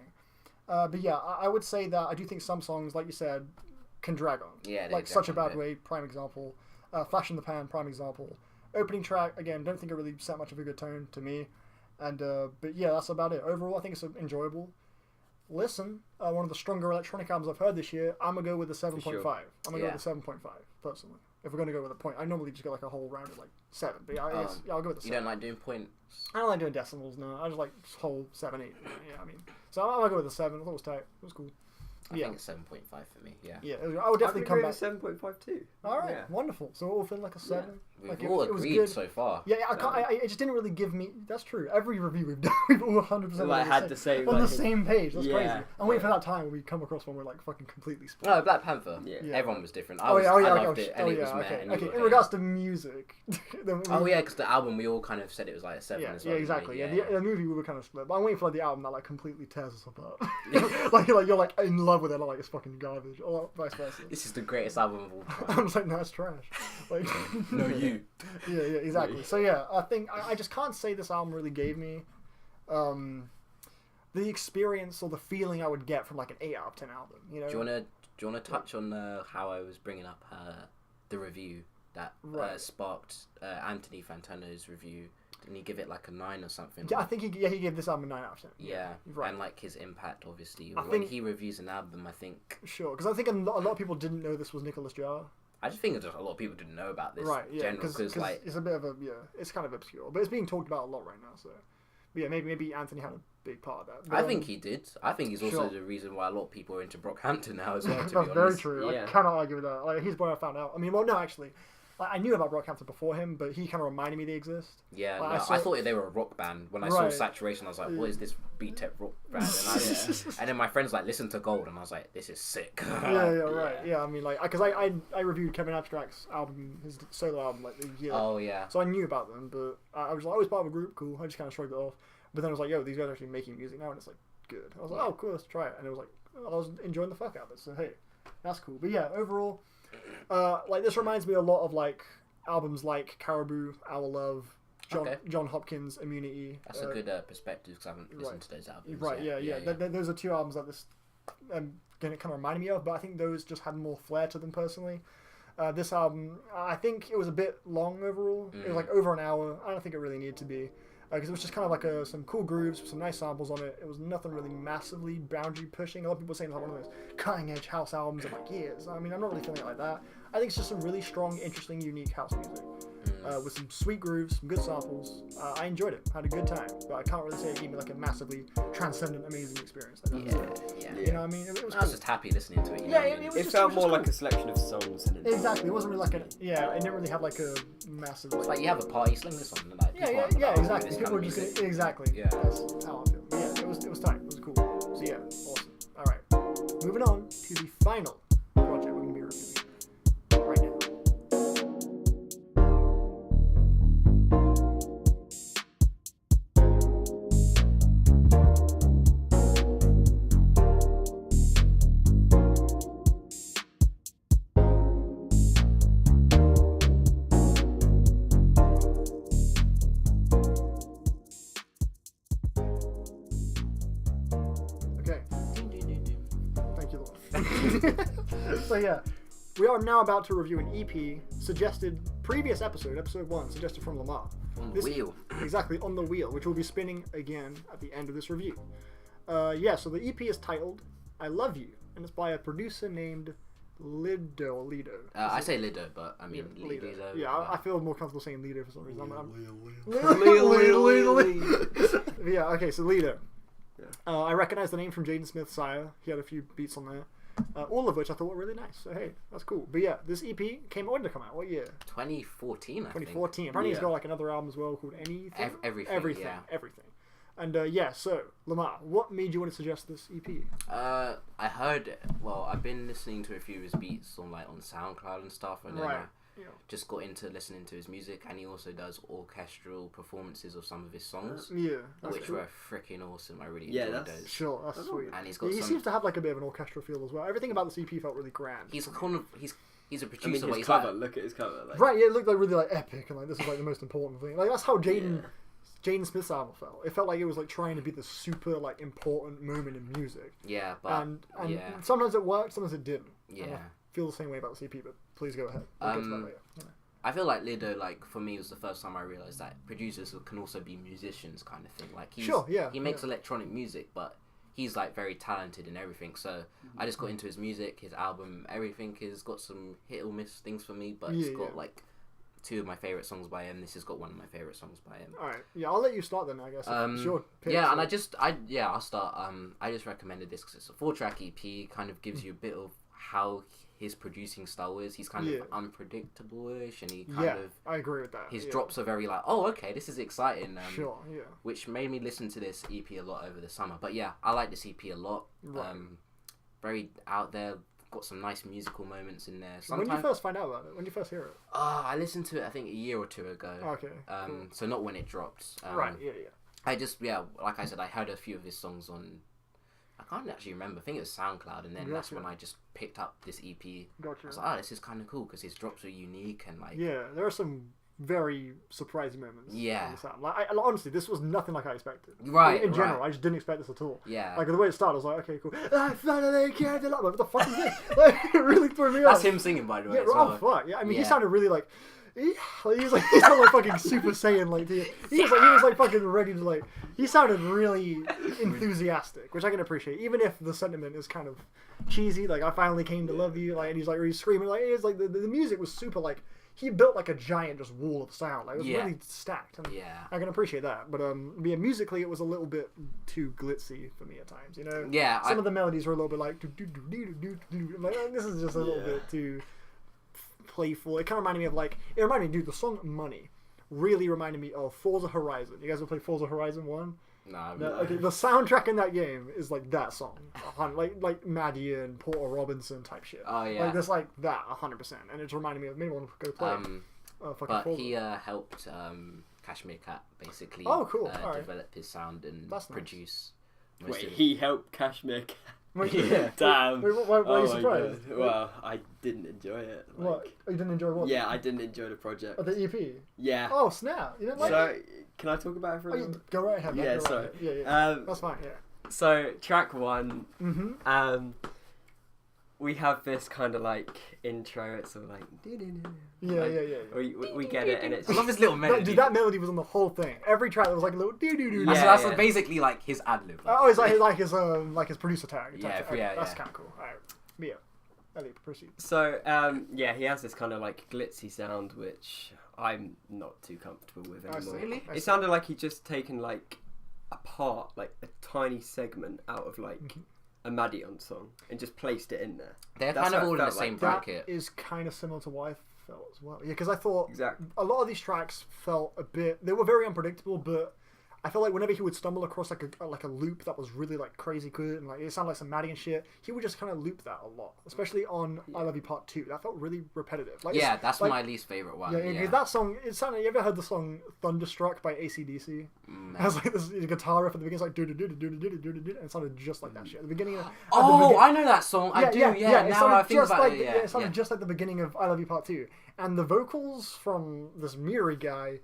But yeah, I would say that I do think some songs, like you said, can drag on. Yeah. Like Such a Bad Way, prime example. Flash in the Pan, prime example. Opening track, again, don't think it really set much of a good tone to me. And but yeah, that's about it. Overall, I think it's enjoyable. Listen, one of the stronger electronic albums I've heard this year. I'm gonna go with the 7.5. Sure. I'm gonna go with the 7.5 personally. If we're gonna go with a point, I normally just go like a whole round of like 7. But yeah, I'll go with the 7. You don't like doing points? I don't like doing decimals. No, I just like whole 7, 8. Yeah, I mean, so I'm gonna go with the 7. I thought it was tight. It was cool. I think it's 7.5 for me. Yeah. Yeah, I would definitely come back. 7.5 too. All right, wonderful. So we're all feeling like a 7. We've like all agreed so far. Yeah, it just didn't really give me. That's true. Every review we've done, we've all 100% like had the same on the same page. That's crazy. I'm waiting for that. that time when we come across one we're like fucking completely split. No, Black Panther. Yeah. Everyone was different. I loved it, and it was meh. Okay. In regards to music. Because the album we all kind of said it was like a 7 as well. Yeah, exactly. The movie we were kind of split, but I'm waiting for like the album that like completely tears us apart. like you're like in love with it, like it's fucking garbage, or vice versa. This is the greatest album of all time. I was like, no, it's trash. Like, no, you. Yeah, exactly. So yeah, I think I just can't say this album really gave me the experience or the feeling I would get from like an 8 out of 10 album. You know. Do you wanna touch on how I was bringing up the review that sparked Anthony Fantano's review? Didn't he give it like a 9 or something? Yeah, I think he gave this album a 9 out of 10. Yeah, right. And like his impact, obviously. I When think he reviews an album, I think... Sure, because I think a lot of people didn't know this was Nicholas Jar. I just think just a lot of people didn't know about this. Right, yeah, because like... it's a bit of a, it's kind of obscure, but it's being talked about a lot right now, so... But yeah, maybe Anthony had a big part of that. But, I think he did. I think he's also the reason why a lot of people are into Brockhampton now as well, to be honest. That's very true. Yeah. I cannot argue with that. Like, he's where I found out. I mean, well, no, actually... I knew about Brockhampton before him, but he kind of reminded me they exist. Yeah, like, I thought they were a rock band. When I saw Saturation, I was like, what is this B-Tech rock band? And then my friends like, listen to Gold, and I was like, this is sick. Right. Yeah, I mean, like, because I reviewed Kevin Abstract's album, his solo album, like, the year. Oh, yeah. So I knew about them, but I was like, I was part of a group, cool. I just kind of shrugged it off. But then I was like, yo, these guys are actually making music now, and it's like, good. I was like, oh, cool, let's try it. And it was like, I was enjoying the fuck out of it, so hey, that's cool. But yeah, overall, like, this reminds me a lot of, like, albums like Caribou, Our Love, John Hopkins, Immunity. That's a good perspective because I haven't listened to those albums. Right, yeah. Those are 2 albums that this kind of reminded me of, but I think those just had more flair to them personally. This album, I think it was a bit long overall. It was like over an hour. I don't think it really needed to be. Because it was just kind of like some cool grooves, some nice samples on it. It was nothing really massively boundary pushing. A lot of people saying it's like one of those cutting edge house albums in like years. I mean, I'm not really feeling it like that. I think it's just some really strong, interesting, unique house music with some sweet grooves, some good samples. I enjoyed it, had a good time, but I can't really say it gave me like a massively transcendent, amazing experience. Yeah. You know what I mean? It was I was just happy listening to it. It felt more like a selection of songs. Exactly, it wasn't really like it didn't really have like a massive... It's like you have a party, sling this on. Like, exactly. People were just exactly. Yeah. That's how I feel. Yeah, it was tight. It was cool. So yeah, awesome. All right, moving on to the final project we're going to be reviewing right now. So yeah, we are now about to review an EP suggested previous episode 1, suggested from Lamar. On the wheel. Exactly, on the wheel, which will be spinning again at the end of this review. So the EP is titled I Love You, and it's by a producer named Lido. I say Lido, but I mean Lido. Yeah, I feel more comfortable saying Lido for some reason. Yeah, okay, so Lido. I recognize the name from Jaden Smith's Sire. He had a few beats on there. All of which I thought were really nice. So hey, that's cool. But yeah, this EP when did it come out? What year? 2014, I think. 2014. Apparently he's got like another album as well called Anything? Everything. And so, Lamar, what made you want to suggest this EP? I heard it. Well, I've been listening to a few of his beats on SoundCloud and stuff, and then I just got into listening to his music, and he also does orchestral performances of some of his songs. Which were freaking awesome. I really enjoyed those. Sure, that's sweet. And he's got he seems to have like a bit of an orchestral feel as well. Everything about this EP felt really grand. He's kind of he's a producer. His cover. Look at his cover. Right, yeah, it looked like really like epic, and like this is like the most important thing. Like that's how Jaden Smith's album felt. It felt like it was like trying to be the super like important moment in music. Yeah, but and sometimes it worked, sometimes it didn't. Yeah. And I feel the same way about this EP, but please go ahead. We'll get to that later. I feel like Lido, like, for me, was the first time I realised that producers can also be musicians kind of thing. Like, he makes electronic music, but he's, like, very talented in everything. So I just got into his music, his album, everything has got some hit or miss things for me, but it's got, like, two of my favorite songs by him. This has got one of my favorite songs by him. All right, yeah, I'll let you start then. I guess. It's your pick, yeah, so. and I'll start. I just recommended this because it's a 4-track EP. Kind of gives you a bit of how his producing style is. He's kind of unpredictable-ish, and he kind of. I agree with that. His drops are very like, oh, okay, this is exciting. Sure, yeah. Which made me listen to this EP a lot over the summer. But yeah, I like this EP a lot. Right. Very out there. Got some nice musical moments in there. When did you first find out about it? When did you first hear it? I listened to it, I think, a year or two ago. Okay. Cool. So not when it dropped. Right, yeah. I just, like I said, I heard a few of his songs on, I can't actually remember, I think it was SoundCloud, and then that's when I just picked up this EP. Gotcha. I was like, this is kind of cool, because his drops are unique, and like... Yeah, there are some very surprising moments. Yeah. Like, honestly, this was nothing like I expected. Right, in general, I just didn't expect this at all. Yeah. Like, the way it started, I was like, okay, cool. I finally cared a lot. What the fuck is this? Like, it really threw me off. That's him singing, by the way, yeah, as well. Oh, fuck. Yeah, I mean, he sounded really, like... He sounded like fucking Super Saiyan, like he was like fucking ready to like. He sounded really enthusiastic, which I can appreciate, even if the sentiment is kind of cheesy. Like, I finally came to love you, like, and he's like really screaming, like it's like the music was super like he built like a giant just wall of sound, like it was really stacked. And I can appreciate that, but musically it was a little bit too glitzy for me at times, you know. Yeah, some of the melodies were a little bit like I'm like, this is just a little bit too playful. It kind of reminded me of the song Money really reminded me of Forza Horizon. You guys ever play Forza Horizon 1? No. Okay, the soundtrack in that game is like that song. Like Maddie and Porter Robinson type shit. Oh yeah. Like that's like that 100%. And it's reminding me of maybe I want to go play. But Forza. he helped Kashmir Cat basically develop his sound and produce. Wait, he helped Kashmir Cat. Yeah. Damn. Wait, why are you surprised? Well, I didn't enjoy it. Like, what? You didn't enjoy what? Yeah, I didn't enjoy the project. Oh, the EP? Yeah. Oh, snap. You didn't like it? Can I talk about it for a minute? Go right ahead. Yeah, sorry. Right. Yeah. That's fine, yeah. So, track 1, we have this kind of like intro. It's all like, we get it, and it's. I love his little melody. Dude, that melody was on the whole thing. Every track there was like a little doo doo doo. That's basically like his ad lib. Oh, it's like his producer tag. That's kind of cool. All right, yeah. Elliot, proceed. So he has this kind of like glitzy sound, which I'm not too comfortable with anymore. Really? It sounded like he'd just taken like a part, like a tiny segment out of like. A Madion song and just placed it in there. They're kind of all in the same bracket. That is kind of similar to what I felt as well. Yeah, because I thought exactly. A lot of these tracks felt a bit. They were very unpredictable, but I felt like whenever he would stumble across like a loop that was really like crazy good and like it sounded like some Madion shit, he would just kind of loop that a lot, especially on I Love You Part 2. That felt really repetitive. Like, that's my least favorite one. Yeah, that song. It sounded. You ever heard the song "Thunderstruck" by AC/DC? It has like this guitar riff at the beginning, it's like do do do do do do do do, and it sounded just like that shit at the beginning. I know that song. I do. Yeah. Now I think about it. It sounded just like the beginning of "I Love You Part 2," and the vocals from this Muri guy.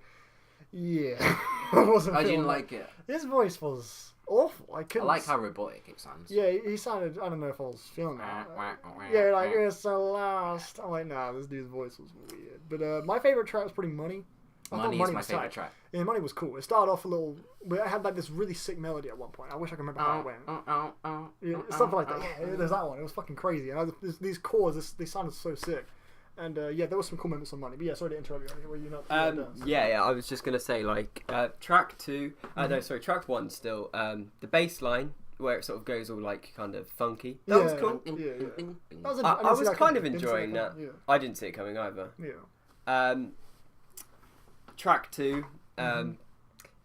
Yeah, I wasn't. I didn't like it. His voice was awful. I like how robotic it sounds. Yeah, he sounded. I don't know if I was feeling that. Yeah, like it's so lost. I'm like, nah, this dude's voice was weird. But my favorite track was pretty Money. Money is my favorite track. Yeah, Money was cool. It started off a little. But it had like this really sick melody at one point. I wish I could remember how it went. Yeah, something like that. Yeah, there's that one. It was fucking crazy. And these chords, they sounded so sick. And there was some cool moments on Money. But yeah, sorry to interrupt you. Were you not? I was just gonna say like track 2. Track 1 still. The bass line where it sort of goes all like kind of funky. That was cool. I was kind of enjoying that. Yeah. I didn't see it coming either. Yeah. Track 2.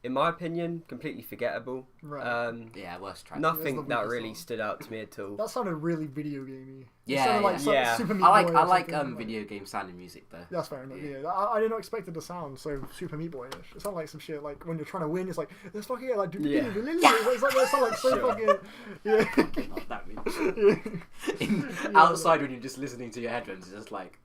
In my opinion, completely forgettable. Right. Worst track. Nothing that really stood out to me at all. That sounded really video gamey. Yeah. Super Meat I Boy like video game sounding music though. That's fair enough. Yeah. I didn't expect it to sound so Super Meat Boy-ish. It sounded like some shit like when you're trying to win, it's like this fucking like it sounded like so fucking Not that mean. Outside when you're just listening to your headphones, it's just like.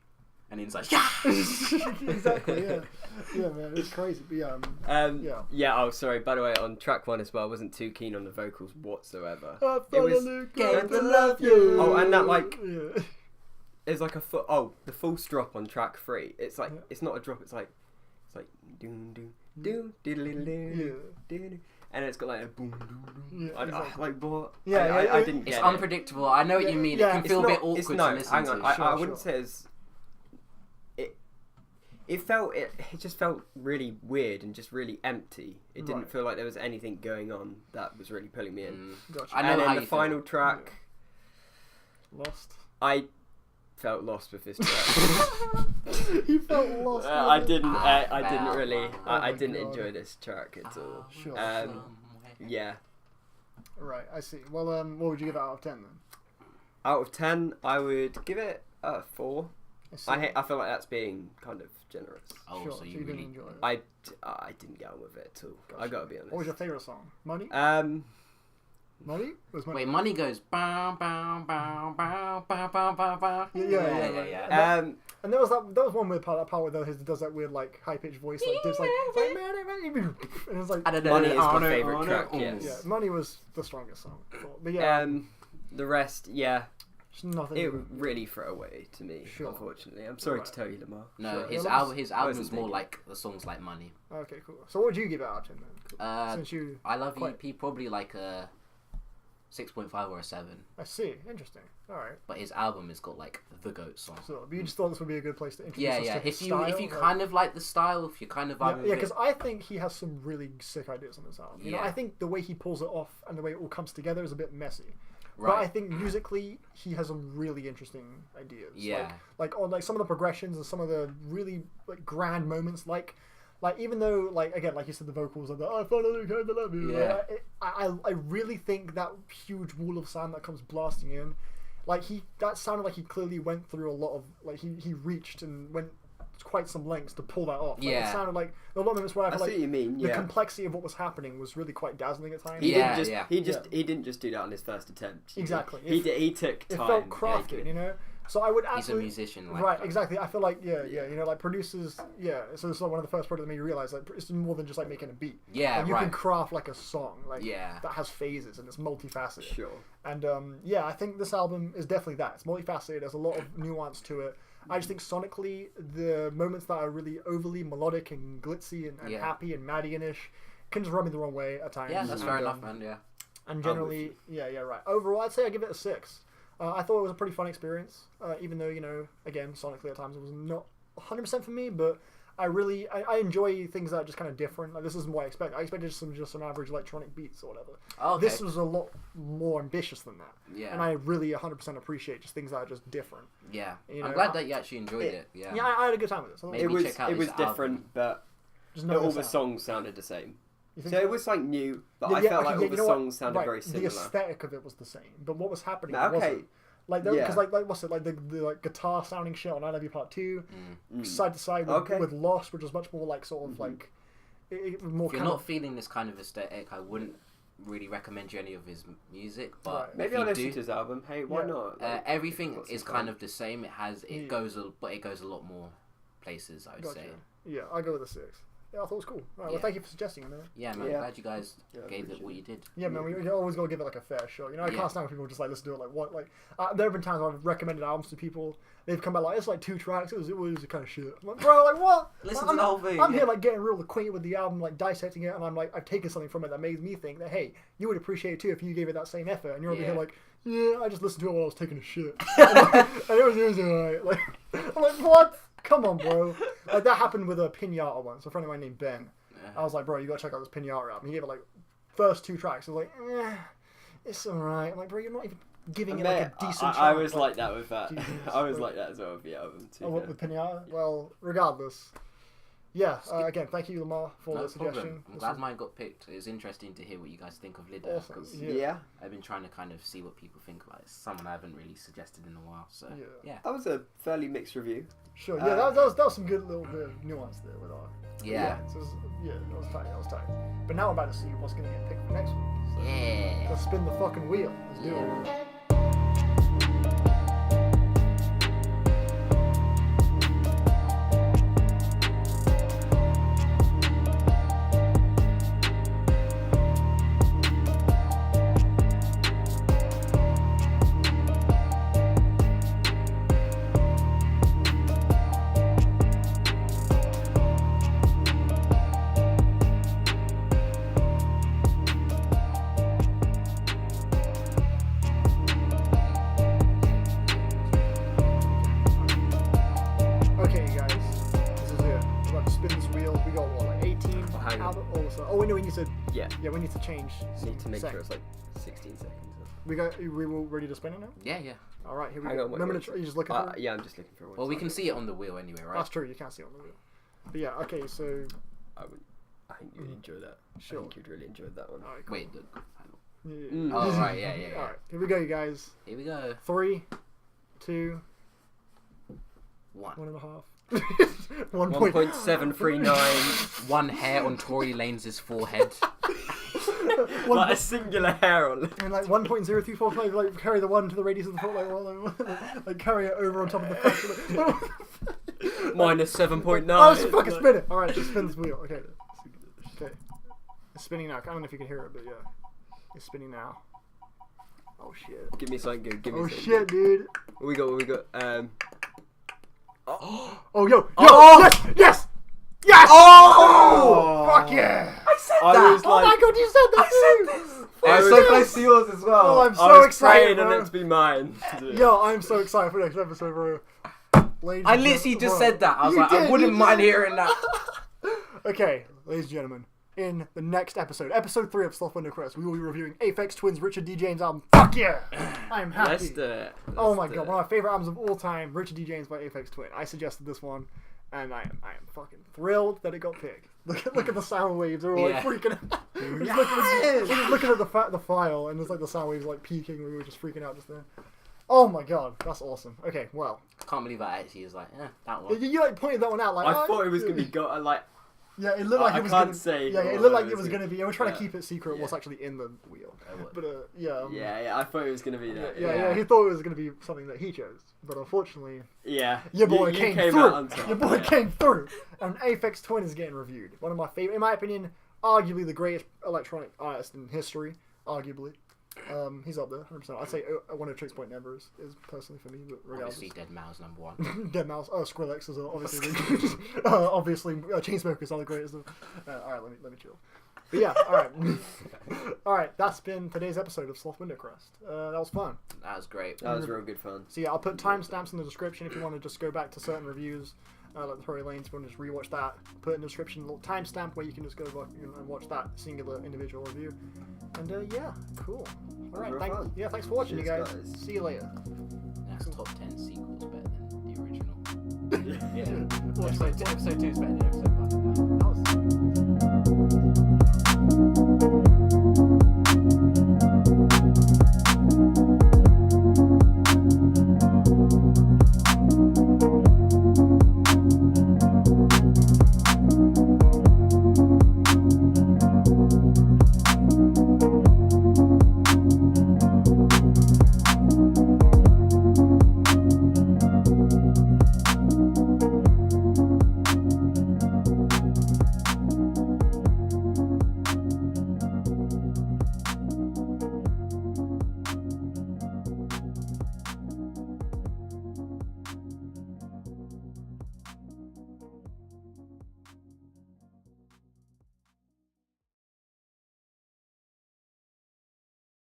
And inside, exactly, yeah, man, it's crazy. But Oh, sorry. By the way, on track 1 as well, I wasn't too keen on the vocals whatsoever. It was Game to love you. Oh, and that like, there's like the full drop on track 3. It's like it's not a drop. It's like doom doom doom doom. And it's got like a boom, boom, boom. Like what? I didn't get it. It's unpredictable. I know what you mean. It can feel a bit awkward to listen to. I wouldn't say it just felt really weird and just really empty. It didn't feel like there was anything going on that was really pulling me in. Gotcha. I know and how then the final track, Lost. I felt lost with this track. You felt lost. I didn't really. I didn't God. enjoy this track at all. Sure. Yeah. Right, I see. Well, what would you give it out of 10 then? Out of 10, I would give it a 4. I feel like that's being kind of generous. Oh, Sure, so so you you really... didn't enjoy it. I didn't get on with it at all. Gotcha. I gotta be honest. What was your favourite song? Money? Money? Was Money? Wait, Money goes bow bow bow bow bow bow bow bow. Yeah. And there was one weird part where he does that weird like high pitched voice, like just like and it's like Money is my favourite track. Yes. Yeah, Money was the strongest song. But yeah, the rest, just nothing. it really threw away to me. Sure. Unfortunately, I'm sorry Right. to tell you, Lamar. No, Sure. his Yeah, album is wasn't more thinking. like the songs like Money. Okay, cool. So what would you give it out of 10 then? Since you, I Love You quite- EP probably like a 6.5 or a 7. I see. Interesting. All right. But his album has got like the GOAT song. So, but you just thought this would be a good place to introduce Yeah, us yeah. to his If you style, kind of like the style, if you kind of vibe with yeah, it. because I think he has some really sick ideas on this album. You know, Yeah. I think the way he pulls it off and the way it all comes together is a bit messy. Right. But I think musically he has some really interesting ideas. Yeah. Like on like some of the progressions and some of the really like grand moments. Like even though like again like you said the vocals are the I finally came to love you. Yeah. I really think that huge wall of sound that comes blasting in, like that sounded like he clearly went through a lot of like he reached and went quite some lengths to pull that off. Like, Yeah. It sounded like there were a lot of moments where I I feel see like what you mean. the Yeah. complexity of what was happening was really quite dazzling at times. He Yeah, didn't just yeah. he didn't just do that on his first attempt. Exactly. He took It time. felt Yeah, crafted, he did. you know. So I would He's a absolutely musician. Like right, that. exactly. I feel like you know, like producers, So it's like one of the first projects that made you realize like it's more than just like making a beat. Yeah, Like, you right. can craft like a song, like Yeah. that has phases and it's multifaceted. Sure. And I think this album is definitely that. It's multifaceted. There's a lot of nuance to it. I just think sonically, the moments that are really overly melodic and glitzy and Yeah. happy and Madian-ish can just rub me the wrong way at times. Yeah, that's and, fair enough, man. Yeah. And generally, right. Overall, I'd say I give it a 6. I thought it was a pretty fun experience, even though, you know, again, sonically at times it was not 100% for me, but I enjoy things that are just kind of different. Like, this isn't what I expect. I expected just some average electronic beats or whatever. Okay. This was a lot more ambitious than that. Yeah. And I really 100% appreciate just things that are just different. Yeah. You I'm know, glad that you actually enjoyed it. Yeah. Yeah, I had a good time with it. So Maybe It was check out it was his different, album. but just all the sound. songs sounded the same. You think So it was like new, but Yeah, I yeah, felt okay, like yeah, all the you know what? songs sounded Right, very the similar. aesthetic of it was the same, but what was happening No, okay. wasn't. Like, because Yeah. like what's it like the like guitar sounding shit on I Love You Part 2, side to side with Lost, which was much more like sort of like it was more If you're kind not of feeling this kind of aesthetic, I wouldn't really recommend you any of his music. But Right. Maybe if I'll you listen do, to his album. Hey, why Yeah. not? Like, everything got some is time. kind of the same. It Yeah. goes a lot more places. I would gotcha. say. Yeah, I'll go with a 6. Yeah, I thought it was cool. Right, well, Yeah. thank you for suggesting it, man. Yeah, man. Yeah. Glad you guys Yeah, I gave it appreciate what you did. Yeah, man, we always gotta give it like a fair shot. You know, I Yeah. can't stand when people just like listen to it like what like. There have been times I've recommended albums to people. They've come back like it's like 2 tracks. It was kind of shit. I'm like, bro, like what? Listen I'm, to the whole thing. I'm yeah. here like getting real acquainted with the album, like dissecting it, and I'm like I've taken something from it that made me think that hey, you would appreciate it too if you gave it that same effort. And you're over Yeah. here like, yeah, I just listened to it while I was taking a shit, and it was alright. Like I'm like what? Come on, bro. Like that happened with a Pinata once. A friend of mine named Ben. I was like, bro, you gotta check out this Pinata album. He gave it like first 2 tracks. I was like, it's alright. I'm like, bro, you're not even giving it like a decent. I track. was like that with that. Jesus, I was bro. like that as well with the album too. Oh, what, with Pinata? Well, regardless. Yeah, again, thank you, Lamar, for No the suggestion. problem. I'm This glad was mine got picked. It's interesting to hear what you guys think of Lido awesome. because Yeah. I've been trying to kind of see what people think about it. It's someone I haven't really suggested in a while. So yeah. That was a fairly mixed review. Sure, yeah, that was some good little bit of nuance there with our. Yeah. So that was tight. But now we're about to see what's gonna get picked for next week. So Yeah. let's spin the fucking wheel. Let's do it. Yeah. hang on. Also, oh, we need to. Yeah. Yeah, we need to change. Need to make sure it's like 16 seconds. We all ready to spin it now? Yeah. All right, here we Hang go. on, wait, Remember, you just looking for it? Yeah, I'm just looking for one. Well, we can see it on the wheel anyway, right? That's true. You can't see it on the wheel. But yeah, okay. So. I think you'd enjoy that. Sure. I think you'd really enjoy that one. All right, cool. Wait. Yeah. Oh right, yeah. All right, here we go, you guys. Here we go. 3, 2, 1. 1.5. 1.739. One hair on Tory Lanez's forehead. Like a singular hair on. And like 1.0345, like carry the 1 to the radius of the foot, like carry it over on top of the foot. Minus 7.9. Oh, it's fucking spinning. All right, just spin this wheel. Okay. It's spinning now. I don't know if you can hear it, but yeah, it's spinning now. Oh shit. Give me something good. Oh shit, dude. What we got? Oh yo. Oh! Yes. Yes. Oh! Fuck yeah. I said I that. was like, Oh my god, you said that. I said this. I It's was so close to yours as well. Oh, I'm I so was excited, praying bro. and it to be mine. Yo, I'm so excited for next episode, bro. Ladies I and literally gentlemen- just said that. I was You like, I did, wouldn't you mind did. hearing that. Okay, ladies and gentlemen, in the next episode, episode 3 of Sloth Window Crest, we will be reviewing A.A.L Twins' Richard D. James album. Fuck yeah! I am happy. Let's do it. Oh my god, one of my favorite albums of all time, Richard D. James by A.A.L Twin. I suggested this one, and I am fucking thrilled that it got picked. Look at the sound waves, they're all like freaking out. We're just looking at the file, and there's like the sound waves like peaking, we were just freaking out just there. Oh my god, that's awesome. Okay, well. I can't believe I actually was like, that one. You like pointed that one out like, I thought it was gonna be like. Yeah, it looked like I it was can't gonna say Yeah, it what looked like it it was was gonna be. I was trying to yeah. keep it secret Yeah. what's actually in the wheel. would. But yeah. Yeah, I thought it was gonna be that. Yeah, he thought it was gonna be something that he chose, but unfortunately, Yeah. your boy you came out through. on top. Your boy Yeah. came through, and A.A.L Twin is getting reviewed. One of my favorite, in my opinion, arguably the greatest electronic artist in history. Arguably, he's up there, 100%. I'd say one of Tricks Point Never is personally for me, but regardless. Obviously, Dead Mouse #1. Dead Mouse. Oh, Skrillex is obviously. Obviously, Chainsmokers are the greatest. All right, let me chill. But yeah, all right. That's been today's episode of Sloth Window Crest. That was fun. That was great. That was real good fun. So yeah, I'll put timestamps in the description if you want to just go back to certain reviews, like the Tory Lanez. If you want to just rewatch that, put in the description a little timestamp where you can just go back and watch that singular individual review. And yeah, cool. All right, Real fun. thanks for watching, Cheers, you guys. guys. See you later. That's top 10 sequels better than the original. Yeah. Episode 2 is better than episode